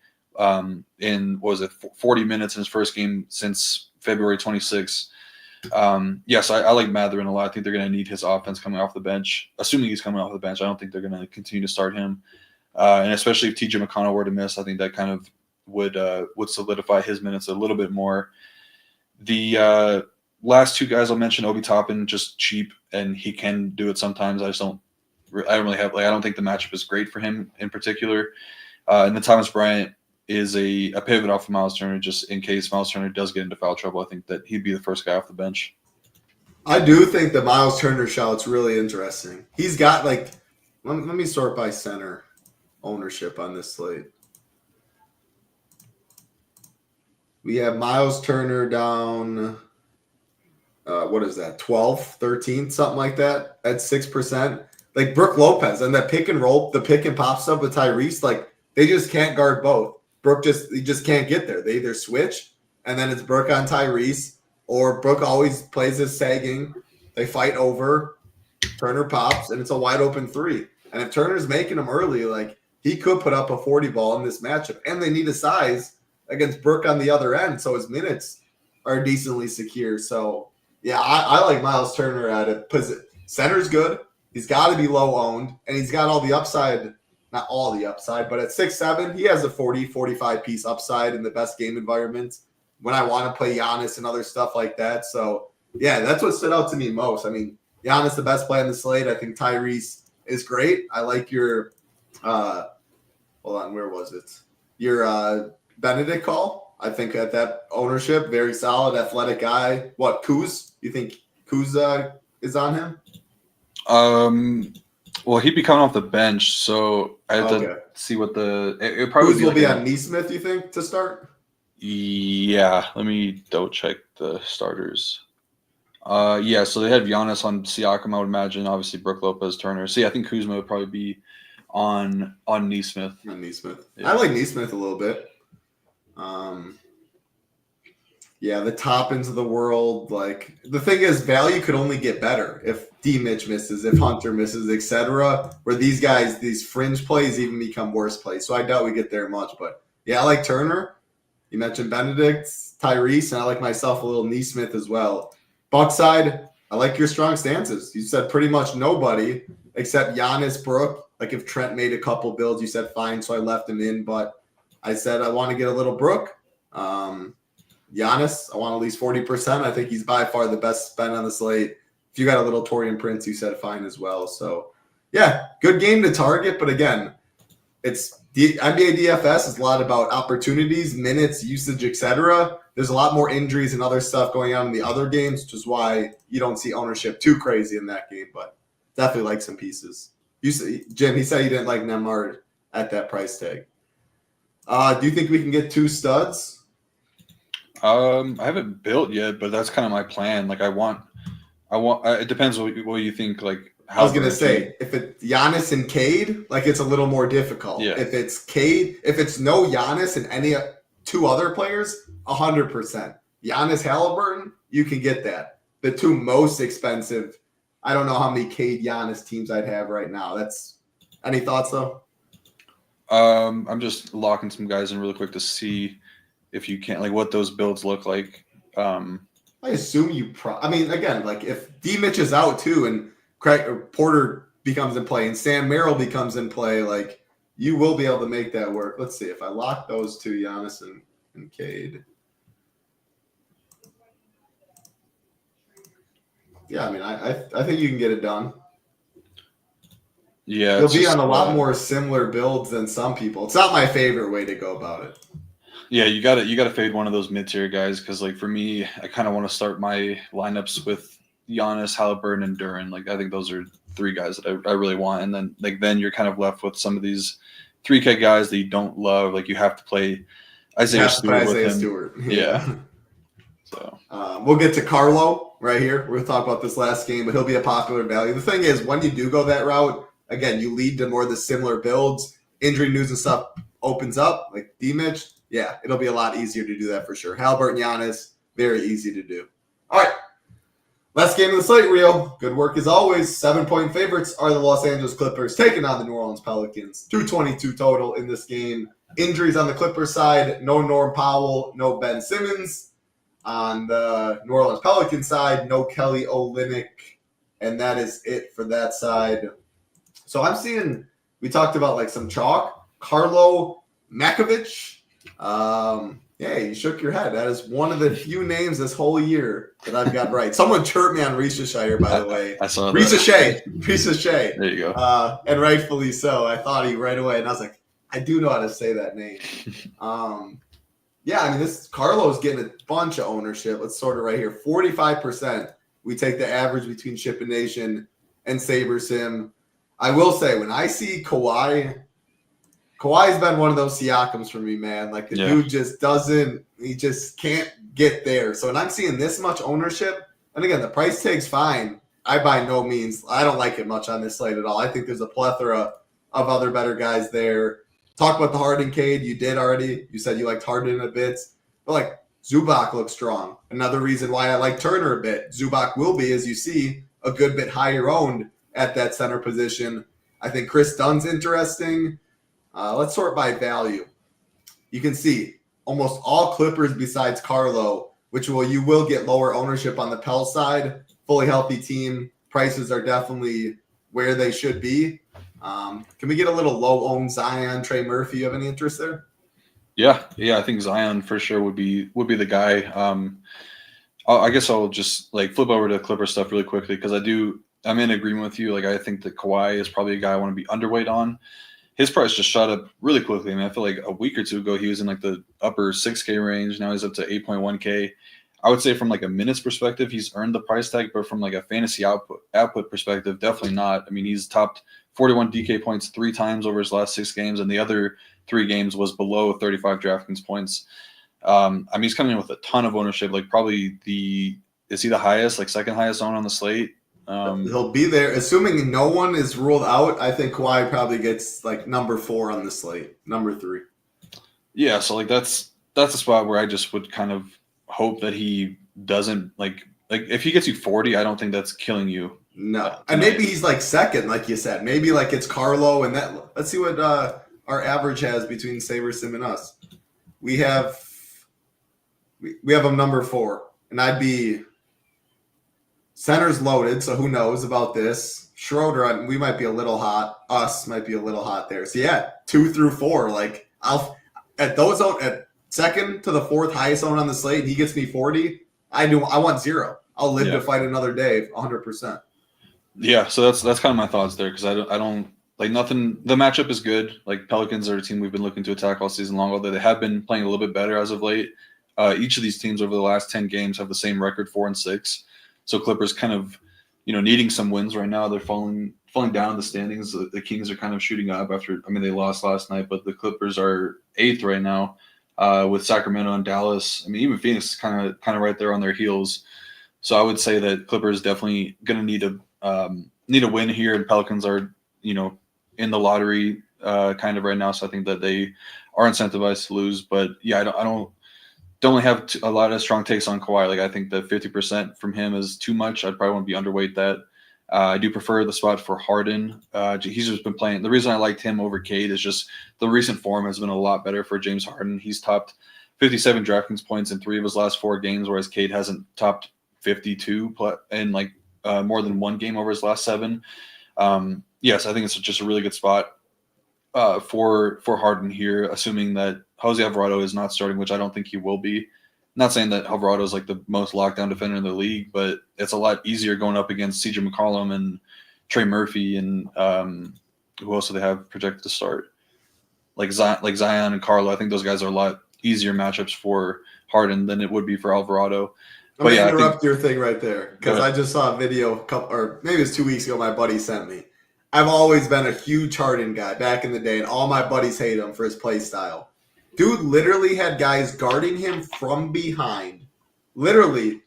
in 40 minutes in his first game since February 26th. So I like Mathurin a lot. I think they're going to need his offense coming off the bench. Assuming he's coming off the bench, I don't think they're going to continue to start him. And especially if TJ McConnell were to miss, I think that kind of would solidify his minutes a little bit more. The last 2 guys I'll mention, Obi Toppin, just cheap, and he can do it sometimes. I don't think the matchup is great for him in particular. And then Thomas Bryant is a pivot off of Miles Turner, just in case Miles Turner does get into foul trouble. I think that he'd be the first guy off the bench. I do think the Miles Turner shout's really interesting. He's got like, let me sort by center ownership on this slate. We have Miles Turner down, what is that, 12, 13, something like that, at 6%. Like Brook Lopez and that pick and roll, the pick and pop stuff with Tyrese, like they just can't guard both. Brook just can't get there. They either switch and then it's Brook on Tyrese, or Brook always plays his sagging. They fight over, Turner pops, and it's a wide open three. And if Turner's making them early, like he could put up a 40 ball in this matchup. And they need a size against Brook on the other end, so his minutes are decently secure. So yeah, I like Miles Turner at it. Center's good. He's got to be low owned, and he's got all the upside. Not all the upside, but at 6'7", he has a 40, 45 piece upside in the best game environments when I want to play Giannis and other stuff like that. So yeah, that's what stood out to me most. I mean, Giannis, the best play on the slate. I think Tyrese is great. I like your hold on, where was it? Your Benedict call. I think at that ownership, very solid, athletic guy. What, Kuz? You think Kuz is on him? Well, he'd be coming off the bench, so I have to see what it probably Kuz will be on Neesmith, you think, to start? Yeah, let me double check the starters. Yeah, so they had Giannis on Siakam, I would imagine. Obviously, Brook Lopez, Turner. So yeah, I think Kuzma would probably be on Neesmith. On Neesmith. Yeah. I like Neesmith a little bit. Yeah, the Toppins of the world. Like the thing is, value could only get better if D. Mitch misses, if Hunter misses, etc. Where these guys, these fringe plays, even become worse plays. So I doubt we get there much. But yeah, I like Turner. You mentioned Benedict, Tyrese, and I like myself a little Neesmith as well. Buckside, I like your strong stances. You said pretty much nobody except Giannis, Brook. Like if Trent made a couple builds, you said fine, so I left him in. But I said I want to get a little Brook. Giannis, I want at least 40%. I think he's by far the best spend on the slate. If you got a little Torian Prince, you said fine as well. So, yeah, good game to target. But again, it's the NBA DFS is a lot about opportunities, minutes, usage, etc. There's a lot more injuries and other stuff going on in the other games, which is why you don't see ownership too crazy in that game. But definitely like some pieces. You see, Jim, he said he didn't like Nemhard at that price tag. Do you think we can get two studs? I haven't built yet, but that's kind of my plan. Like I want. It depends what you think. Like I was gonna say, if it's Giannis and Cade, like it's a little more difficult. Yeah. If it's Cade, if it's no Giannis and any two other players, 100%. Giannis, Halliburton, you can get that. The two most expensive. I don't know how many Cade Giannis teams I'd have right now. That's any thoughts though? I'm just locking some guys in really quick to see if you can, like, what those builds look like. I assume you I mean, again, like if D. Mitch is out too and Porter becomes in play and Sam Merrill becomes in play, like you will be able to make that work. Let's see if I lock those two, Giannis and Cade. Yeah, I mean, I think you can get it done. Yeah, you'll be on a lot more similar builds than some people. It's not my favorite way to go about it. Yeah, you gotta fade one of those mid-tier guys because, like, for me, I kind of want to start my lineups with Giannis, Halliburton, and Duren. Like, I think those are three guys that I really want, and then you're kind of left with some of these 3K guys that you don't love. Like, you have to play Isaiah Stewart with him. Yeah. So we'll get to Carlo right here. We're gonna talk about this last game, but he'll be a popular value. The thing is, when you do go that route, again, you lead to more of the similar builds. Injury news and stuff opens up, like D-Mitch. Yeah, it'll be a lot easier to do that for sure. Halliburton, Giannis, very easy to do. All right, last game of the slate, Rio. Good work as always. 7-point favorites are the Los Angeles Clippers taking on the New Orleans Pelicans. 222 total in this game. Injuries on the Clippers side, no Norm Powell, no Ben Simmons. On the New Orleans Pelicans side, no Kelly Olynyk, and that is it for that side. So I'm seeing, we talked about like some chalk. Carlo Makovic. Yeah, you shook your head. That is one of the few names this whole year that I've got right. Someone chirped me on Rio-Turner, by the way. I saw that. Rio-Turner. There you go. And rightfully so. I thought he right away, and I was like, I do know how to say that name. Yeah, I mean, this Carlo's getting a bunch of ownership. Let's sort it right here. 45% We take the average between Ship Nation and Saber Sim. I will say, when I see Kawhi's been one of those Siakams for me, man. Like, the dude just he just can't get there. So when I'm seeing this much ownership, and again, the price tag's fine. I don't like it much on this slate at all. I think there's a plethora of other better guys there. Talk about the Harden Cade. You did already. You said you liked Harden a bit. But, like, Zubac looks strong. Another reason why I like Turner a bit. Zubac will be, as you see, a good bit higher owned at that center position. I think Chris Dunn's interesting. Let's sort by value. You can see almost all Clippers besides Carlo, you will get lower ownership on the Pel side. Fully healthy team. Prices are definitely where they should be. Can we get a little low-owned Zion, Trey Murphy? You have any interest there? Yeah, I think Zion for sure would be the guy. I guess I'll just like flip over to Clipper stuff really quickly because I'm in agreement with you. Like, I think that Kawhi is probably a guy I want to be underweight on. His price just shot up really quickly. I mean, I feel like a week or two ago he was in like the upper 6K range. Now he's up to 8.1K. I would say from like a minutes perspective, he's earned the price tag, but from like a fantasy output perspective, definitely not. I mean, he's topped 41 DK points 3 times over his last 6 games, and the other 3 games was below 35 DraftKings points. I mean, he's coming in with a ton of ownership, like probably is he the highest, like second highest owned on the slate? He'll be there, assuming no one is ruled out. I think Kawhi probably gets like number 4 on the slate, number 3. Yeah, so like that's a spot where I just would kind of hope that he doesn't like if he gets you 40, I don't think that's killing you. No, and maybe he's like second, like you said. Maybe like it's Carlo and that. Let's see what our average has between Saber Sim and us. We have him number 4, and I'd be center's loaded, so who knows about this? Schroeder, we might be a little hot. Us might be a little hot there. So yeah, 2 through 4. Like at second to the 4th highest owned on the slate, and he gets me 40. I want 0. I'll live to fight another day, 100%. Yeah, so that's kind of my thoughts there because I don't like nothing. The matchup is good. Like Pelicans are a team we've been looking to attack all season long, although they have been playing a little bit better as of late. Each of these teams over the last 10 games have the same record, 4-6. So Clippers kind of, needing some wins right now. They're falling down in the standings. The Kings are kind of shooting up they lost last night, but the Clippers are 8th right now with Sacramento and Dallas. I mean, even Phoenix is kind of right there on their heels. So I would say that Clippers definitely going to need a win here, and Pelicans are, in the lottery kind of right now. So I think that they are incentivized to lose. But yeah, I don't really have a lot of strong takes on Kawhi. Like I think that 50% from him is too much. I'd probably want to be underweight that. I do prefer the spot for Harden. He's just been playing. The reason I liked him over Cade is just the recent form has been a lot better for James Harden. He's topped 57 DraftKings points in 3 of his last 4 games, whereas Cade hasn't topped 52 in like more than 1 game over his last 7. Yes, I think it's just a really good spot for Harden here, assuming that Jose Alvarado is not starting, which I don't think he will be. Not saying that Alvarado is like the most lockdown defender in the league, but it's a lot easier going up against CJ McCollum and Trey Murphy and who else do they have projected to start? Like Zion and Carlo. I think those guys are a lot easier matchups for Harden than it would be for Alvarado. Let me interrupt your thing right there because I just saw a video, or maybe it was 2 weeks ago, my buddy sent me. I've always been a huge Harden guy back in the day, and all my buddies hate him for his play style. Dude literally had guys guarding him from behind, literally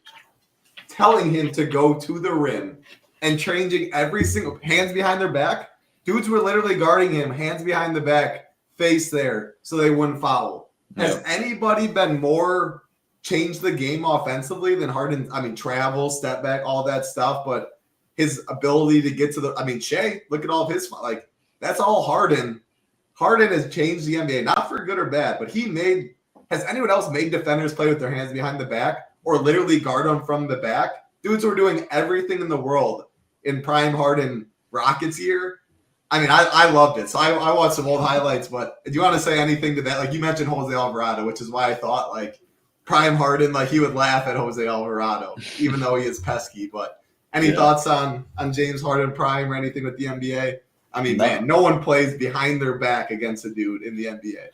telling him to go to the rim and changing every single hands behind their back. Dudes were literally guarding him, hands behind the back, face there, so they wouldn't foul. Yep. Has anybody been more changed the game offensively than Harden? I mean, travel, step back, all that stuff, but his ability to get to Shea, look at all of his, like, that's all Harden. Harden has changed the NBA, not for good or bad, but has anyone else made defenders play with their hands behind the back or literally guard them from the back? Dudes were doing everything in the world in prime Harden Rockets year. I mean, I loved it. So I watched some old highlights, but do you want to say anything to that? Like, you mentioned Jose Alvarado, which is why I thought, like, prime Harden, like, he would laugh at Jose Alvarado, even though he is pesky. But any thoughts on James Harden prime or anything with the NBA? I mean, man, no one plays behind their back against a dude in the NBA.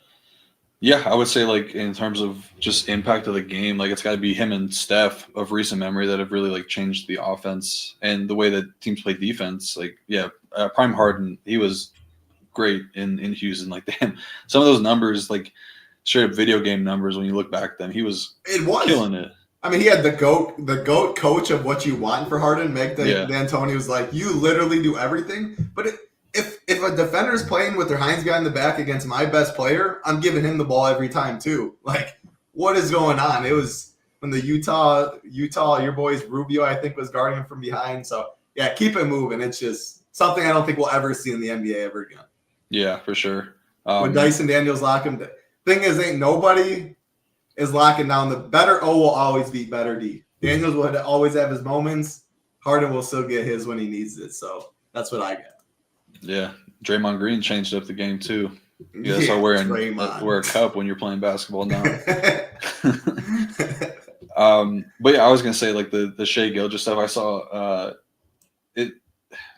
Yeah, I would say like in terms of just impact of the game, like it's got to be him and Steph of recent memory that have really like changed the offense and the way that teams play defense. Like, yeah, Prime Harden, he was great in Houston. Like, damn, some of those numbers, like straight up video game numbers, when you look back at them, he was killing it. I mean, he had the goat coach of what you want for Harden. Meg Yeah. D'Antoni was like, you literally do everything. But if a defender is playing with their Hines guy in the back against my best player, I'm giving him the ball every time too. Like, what is going on? It was when the Utah, your boys Rubio, I think, was guarding him from behind. So yeah, keep it moving. It's just something I don't think we'll ever see in the NBA ever again. Yeah, for sure. When Dyson Daniels lock him, thing is, ain't nobody is locking down. The better O will always beat better D. Daniels will always have his moments. Harden will still get his when he needs it. So that's what I got. Yeah, Draymond Green changed up the game too. Yeah, so wear a cup when you're playing basketball now. But yeah, I was gonna say like the Shai Gilgeous stuff. I saw it.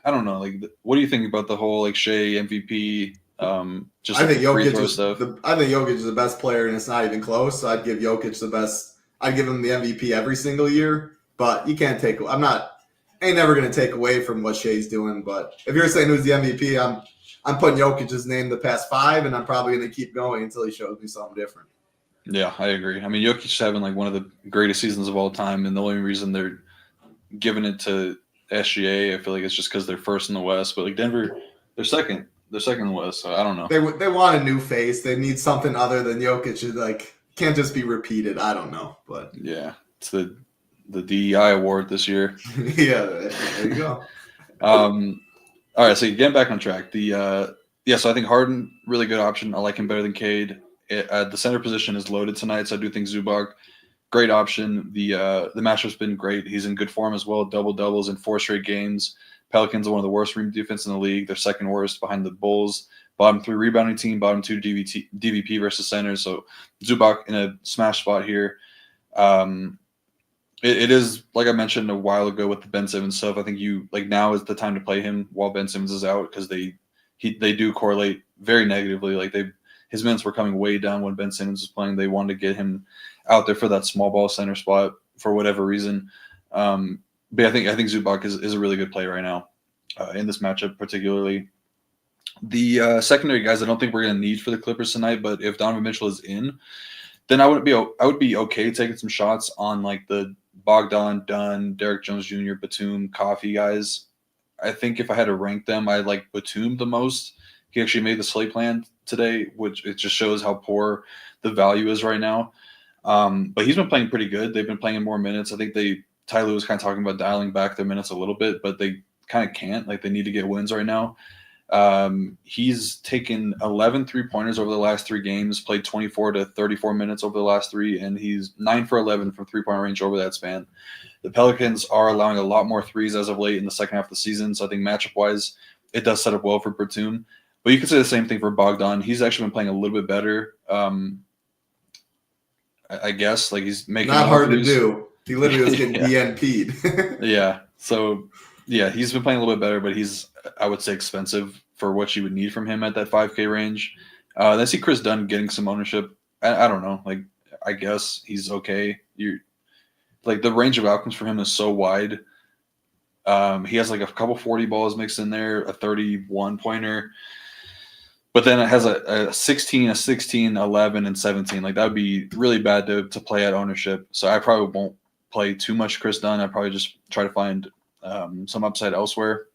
I don't know. Like, what do you think about the whole like Shai MVP? Just I think Jokic stuff. I think Jokic is the best player, and it's not even close. So I'd give Jokic the best. I'd give him the MVP every single year. But you can't take. Ain't never gonna take away from what Shai's doing. But if you're saying who's the MVP, I'm putting Jokic's name the past 5, and I'm probably gonna keep going until he shows me something different. Yeah, I agree. I mean, Jokic's having like one of the greatest seasons of all time, and the only reason they're giving it to SGA, I feel like it's just because they're first in the West. But like Denver, they're second. They're second in the West, so I don't know. They want a new face. They need something other than Jokic. Like, can't just be repeated. I don't know, but yeah, it's the DEI award this year. Yeah, there you go. All right, so getting back on track. So I think Harden, really good option. I like him better than Cade. The center position is loaded tonight, so I do think Zubac, great option. The matchup's been great. He's in good form as well. Double doubles in 4 straight games. Pelicans are one of the worst rim defense in the league. They're second worst behind the Bulls. Bottom 3 rebounding team, bottom 2 DVP versus centers. So Zubac in a smash spot here. It is, like I mentioned a while ago with the Ben Simmons stuff. I think now is the time to play him while Ben Simmons is out, because they do correlate very negatively. Like his minutes were coming way down when Ben Simmons was playing. They wanted to get him out there for that small ball center spot for whatever reason. But I think Zubac is a really good play right now in this matchup, particularly. The secondary guys, I don't think we're going to need for the Clippers tonight. But if Donovan Mitchell is in, then I would be okay taking some shots on like the Bogdan, Dunn, Derek Jones Jr., Batum, Coffee guys. I think if I had to rank them, I like Batum the most. He actually made the slate plan today, which it just shows how poor the value is right now. But he's been playing pretty good. They've been playing in more minutes. I think Ty Lue was kind of talking about dialing back their minutes a little bit, but they kind of can't. Like, they need to get wins right now. He's taken 11 3-pointers over the last 3 games, played 24 to 34 minutes over the last 3, and he's 9 for 11 from 3-point range over that span. The Pelicans are allowing a lot more threes as of late in the second half of the season, so I think matchup-wise, it does set up well for Batum. But you could say the same thing for Bogdan. He's actually been playing a little bit better. I guess, like, he's making not hard to do. He literally was getting DNP'd. Yeah. So, yeah, he's been playing a little bit better, but he's, I would say, expensive for what you would need from him at that 5K range. I see Chris Dunn getting some ownership. I don't know. Like, I guess he's okay. Like, the range of outcomes for him is so wide. He has like a couple 40 balls mixed in there, a 31-pointer. But then it has a 16, 11, and 17. Like, that would be really bad to play at ownership. So I probably won't play too much Chris Dunn. I probably just try to find some upside elsewhere.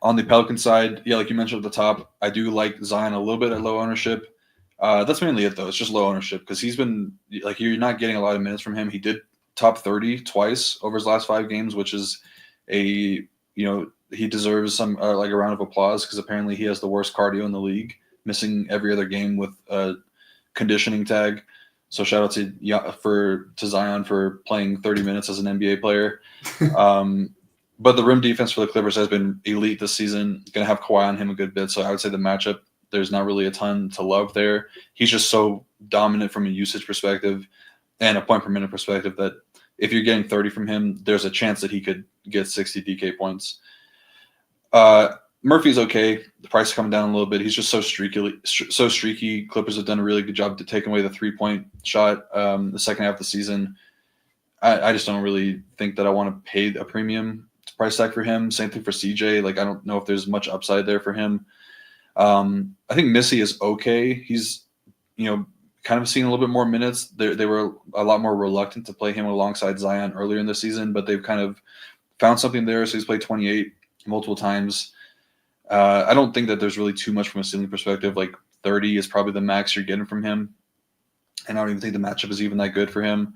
On the Pelican side, yeah, like you mentioned at the top, I do like Zion a little bit at low ownership. That's mainly it, though. It's just low ownership because he's been – like, you're not getting a lot of minutes from him. He did top 30 twice over his last 5 games, which is he deserves some like a round of applause because apparently he has the worst cardio in the league, missing every other game with a conditioning tag. So shout out to Zion for playing 30 minutes as an NBA player. But the rim defense for the Clippers has been elite this season. Going to have Kawhi on him a good bit. So I would say the matchup, there's not really a ton to love there. He's just so dominant from a usage perspective and a point per minute perspective that if you're getting 30 from him, there's a chance that he could get 60 DK points. Murphy's okay. The price is coming down a little bit. He's just so streaky. Clippers have done a really good job to take away the 3-point shot the second half of the season. I just don't really think that I want to pay a premium price tag for him. Same thing for CJ. Like, I don't know if there's much upside there for him. I think Missy is okay. He's, kind of seeing a little bit more minutes. They were a lot more reluctant to play him alongside Zion earlier in the season, but they've kind of found something there. So he's played 28 multiple times. I don't think that there's really too much from a ceiling perspective. Like 30 is probably the max you're getting from him. And I don't even think the matchup is even that good for him.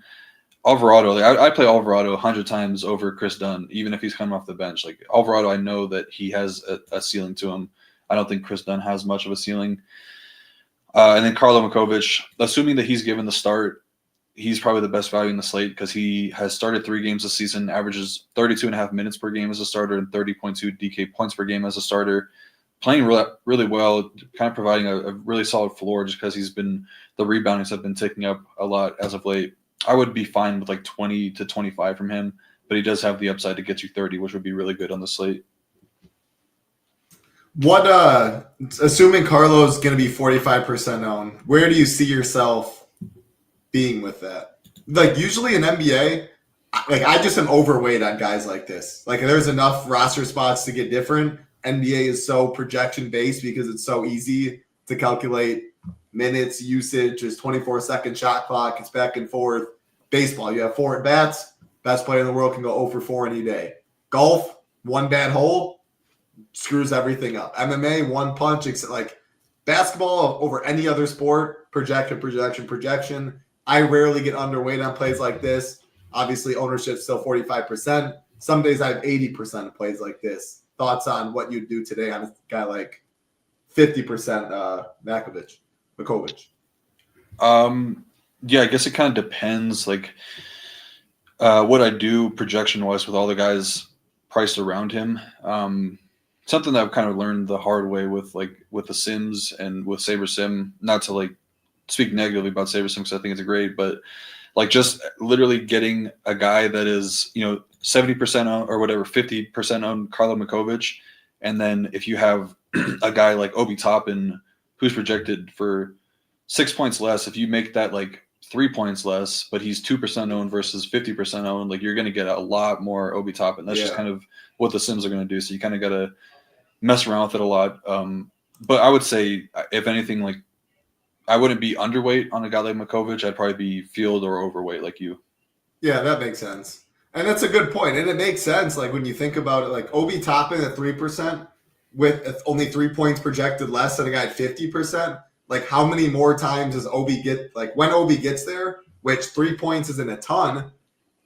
Alvarado, I play Alvarado 100 times over Chris Dunn, even if he's coming off the bench. Like Alvarado, I know that he has a ceiling to him. I don't think Chris Dunn has much of a ceiling. And then Carlo Makovic, assuming that he's given the start, he's probably the best value in the slate because he has started 3 games this season, averages 32.5 minutes per game as a starter and 30.2 DK points per game as a starter. Playing really well, kind of providing a really solid floor just because the reboundings have been ticking up a lot as of late. I would be fine with like 20 to 25 from him, but he does have the upside to get you 30, which would be really good on the slate. Assuming Carlo's going to be 45% owned, where do you see yourself being with that? Like usually in NBA, like I just am overweight on guys like this. Like there's enough roster spots to get different. NBA is so projection based because it's so easy to calculate minutes, usage, there's 24-second shot clock, it's back and forth. Baseball, you have 4 at-bats, best player in the world can go 0 for 4 any day. Golf, 1 bad hole, screws everything up. MMA, 1 punch, like basketball over any other sport, projection. I rarely get underweight on plays like this. Obviously, ownership still 45%. Some days I have 80% of plays like this. Thoughts on what you'd do today on a guy like 50% Makovic? Yeah, I guess it kind of depends. Like, what I do projection-wise with all the guys priced around him. Something that I've kind of learned the hard way with the Sims and with Saber Sim. Not to like speak negatively about Saber Sim because I think it's great, but like just literally getting a guy that is 70% on or whatever 50% on Carlo Makovic, and then if you have a guy like Obi Toppin who's projected for 6 points less, if you make that like 3 points less, but he's 2% owned versus 50% owned, like you're going to get a lot more Obi Toppin. That's just kind of what the Sims are going to do. So you kind of got to mess around with it a lot. But I would say, if anything, like I wouldn't be underweight on a guy like Makovic. I'd probably be field or overweight like you. Yeah, that makes sense. And that's a good point. And it makes sense, like when you think about it, like Obi Toppin at 3% with only 3 points projected less than a guy at 50%. Like how many more times does Obi get, like when Obi gets there, which 3 points isn't a ton,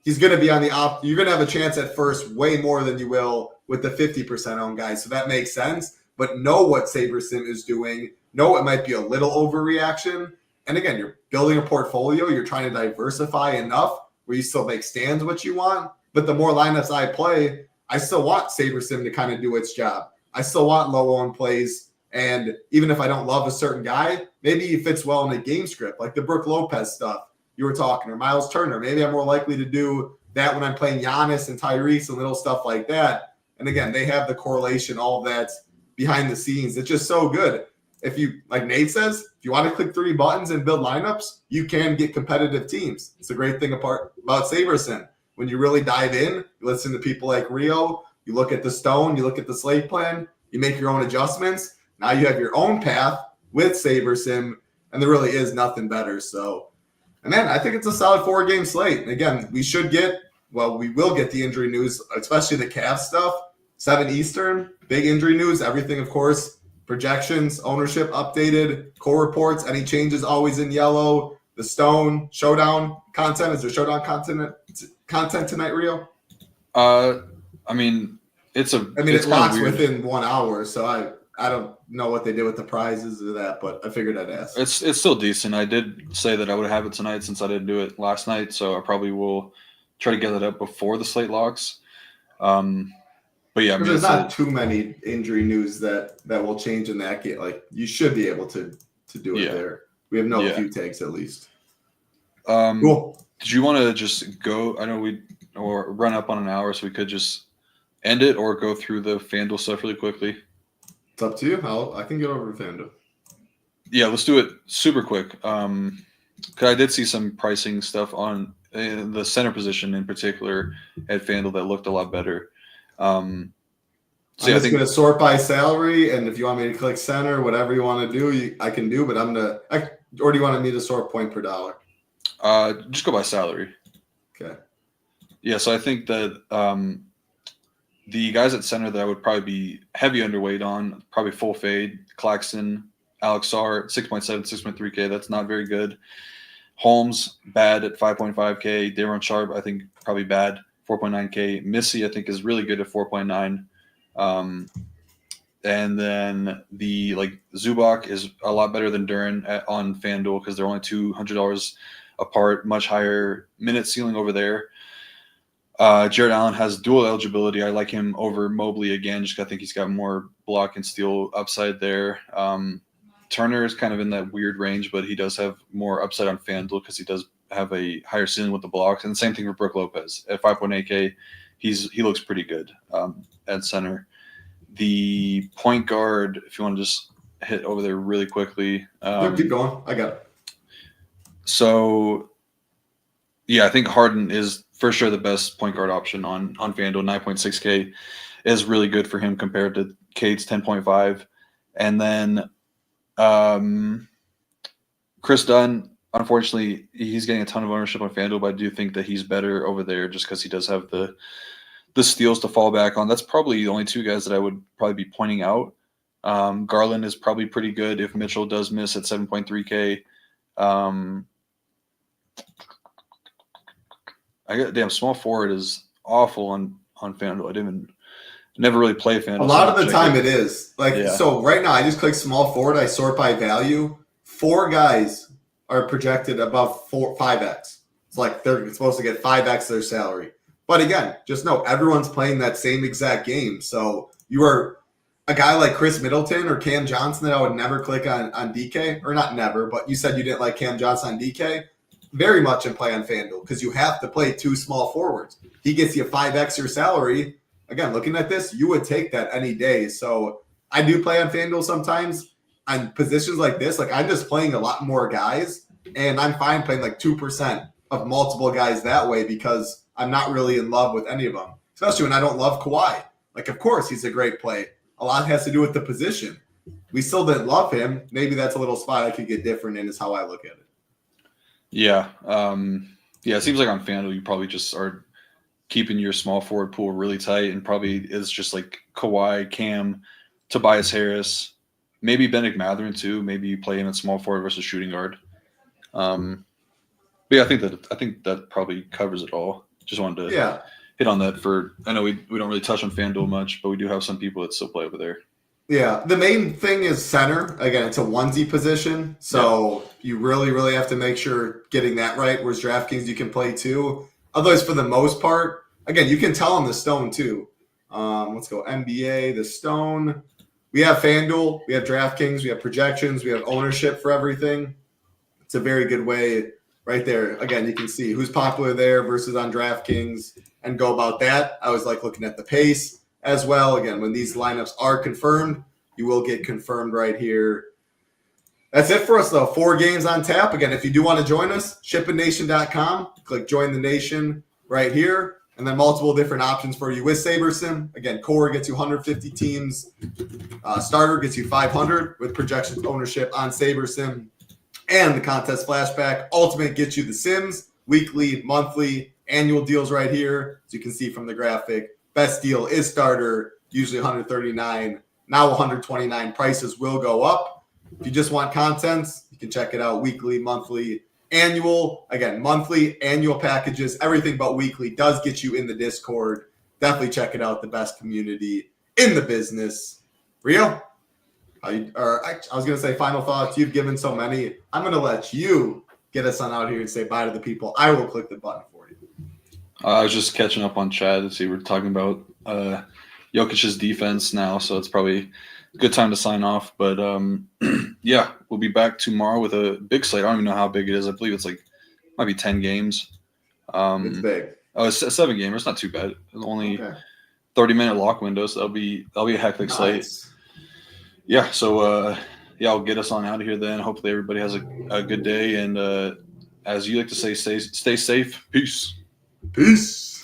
he's going to be on the you're going to have a chance at first way more than you will with the 50% owned guys. So that makes sense. But know what SaberSim is doing. Know it might be a little overreaction. And again, you're building a portfolio. You're trying to diversify enough where you still make stands what you want. But the more lineups I play, I still want SaberSim to kind of do its job. I still want low-owned plays. And even if I don't love a certain guy, maybe he fits well in a game script, like the Brook Lopez stuff you were talking, or Miles Turner. Maybe I'm more likely to do that when I'm playing Giannis and Tyrese and little stuff like that. And again, they have the correlation, all of that behind the scenes. It's just so good. If you, like Nate says, if you want to click 3 buttons and build lineups, you can get competitive teams. It's a great thing about SaberSim. When you really dive in, you listen to people like Rio, you look at the Stone, you look at the Slate plan, you make your own adjustments. Now you have your own path with SaberSim, and there really is nothing better. So, and man, I think it's a solid 4-game slate. And again, we will get the injury news, especially the Cavs stuff. 7 Eastern, big injury news. Everything, of course, projections, ownership updated, core reports, any changes always in yellow. The Stone showdown content. Is there showdown content tonight, Rio? I mean, it's lots within 1 hour, so I don't know what they did with the prizes or that, but I figured I'd ask. It's still decent. I did say that I would have it tonight since I didn't do it last night, so I probably will try to get it up before the slate locks. But yeah, I mean, there's not too many injury news that will change in that game. Like you should be able to do it there. We have no few takes at least. Cool. Did you want to just go? I know or run up on an hour, so we could just end it or go through the FanDuel stuff really quickly. It's up to you. I can get over to FanDuel. Yeah, let's do it super quick. Because I did see some pricing stuff on the center position in particular at FanDuel that looked a lot better. I'm just going to sort by salary, and if you want me to click center, whatever you want to do, I can do. But or do you want me to sort point per dollar? Just go by salary. Okay. Yeah, so I think that the guys at center that I would probably be heavy underweight on, probably full fade, Claxton, Alex R, 6.7, 6.3K. That's not very good. Holmes, bad at 5.5K. Daron Sharp, I think probably bad, 4.9K. Missy, I think, is really good at 4.9. And then Zubac is a lot better than Duran on FanDuel because they're only $200 apart, much higher minute ceiling over there. Jared Allen has dual eligibility. I like him over Mobley again, just 'cause I think he's got more block and steal upside there. Turner is kind of in that weird range, but he does have more upside on FanDuel because he does have a higher ceiling with the blocks. And the same thing for Brook Lopez at 5.8K. He looks pretty good at center. The point guard, if you want to just hit over there really quickly. Keep going. I got it. So, yeah, I think Harden is for sure the best point guard option on FanDuel. 9.6K is really good for him compared to Cade's 10.5. And then Chris Dunn, unfortunately, he's getting a ton of ownership on FanDuel, but I do think that he's better over there just because he does have the steals to fall back on. That's probably the only two guys that I would probably be pointing out. Garland is probably pretty good if Mitchell does miss at 7.3K. Small forward is awful on FanDuel. I never really play FanDuel. A lot of the time it is. So right now I just click small forward. I sort by value. 4 guys are projected above 5x. It's like they're supposed to get 5x their salary. But again, just know everyone's playing that same exact game. So you are a guy like Chris Middleton or Cam Johnson that I would never click on DK, or not never, but you said you didn't like Cam Johnson on DK. Very much in play on FanDuel because you have to play 2 small forwards. He gets you 5x your salary. Again, looking at this, you would take that any day. So I do play on FanDuel sometimes on positions like this. Like I'm just playing a lot more guys, and I'm fine playing like 2% of multiple guys that way because I'm not really in love with any of them, especially when I don't love Kawhi. Like, of course, he's a great play. A lot has to do with the position. We still didn't love him. Maybe that's a little spot I could get different in is how I look at it. Yeah. It seems like on FanDuel, you probably just are keeping your small forward pool really tight and probably is just like Kawhi, Cam, Tobias Harris, maybe Bennedict Mathurin too. Maybe you play him at small forward versus shooting guard. But yeah, I think that probably covers it all. Just wanted to hit on that I know we don't really touch on FanDuel much, but we do have some people that still play over there. Yeah, the main thing is center. Again, it's a onesie position, so you really, really have to make sure getting that right. Whereas DraftKings, you can play 2. Otherwise, for the most part, again, you can tell on the stone too. Let's go NBA, the stone. We have FanDuel, we have DraftKings, we have projections, we have ownership for everything. It's a very good way right there. Again, you can see who's popular there versus on DraftKings and go about that. I always like looking at the pace as well. Again, when these lineups are confirmed, you will get confirmed right here. That's it for us, though. 4 games on tap. Again, if you do want to join us, ShipItNation.com. Click Join the Nation right here. And then multiple different options for you with SaberSim. Again, Core gets you 150 teams. Starter gets you 500 with projections ownership on SaberSim. And the contest flashback. Ultimate gets you the Sims. Weekly, monthly, annual deals right here. As you can see from the graphic. Best deal is Starter, usually $139. Now $129. Prices will go up. If you just want content, you can check it out weekly, monthly, annual. Again, monthly, annual packages, everything but weekly does get you in the Discord. Definitely check it out. The best community in the business. Rio, I was going to say final thoughts. You've given so many. I'm going to let you get us on out here and say bye to the people. I will click the button for you. I was just catching up on Chad to see we're talking about Jokic's defense now, so it's probably a good time to sign off. But yeah, we'll be back tomorrow with a big slate. I don't even know how big it is. I believe it's might be 10 games. It's big. Oh, it's a 7-gamer. It's not too bad. It's only 30-minute lock window, so that'll be a hectic slate. Yeah. So I'll get us on out of here then. Hopefully everybody has a good day, and as you like to say, stay safe. Peace. Peace.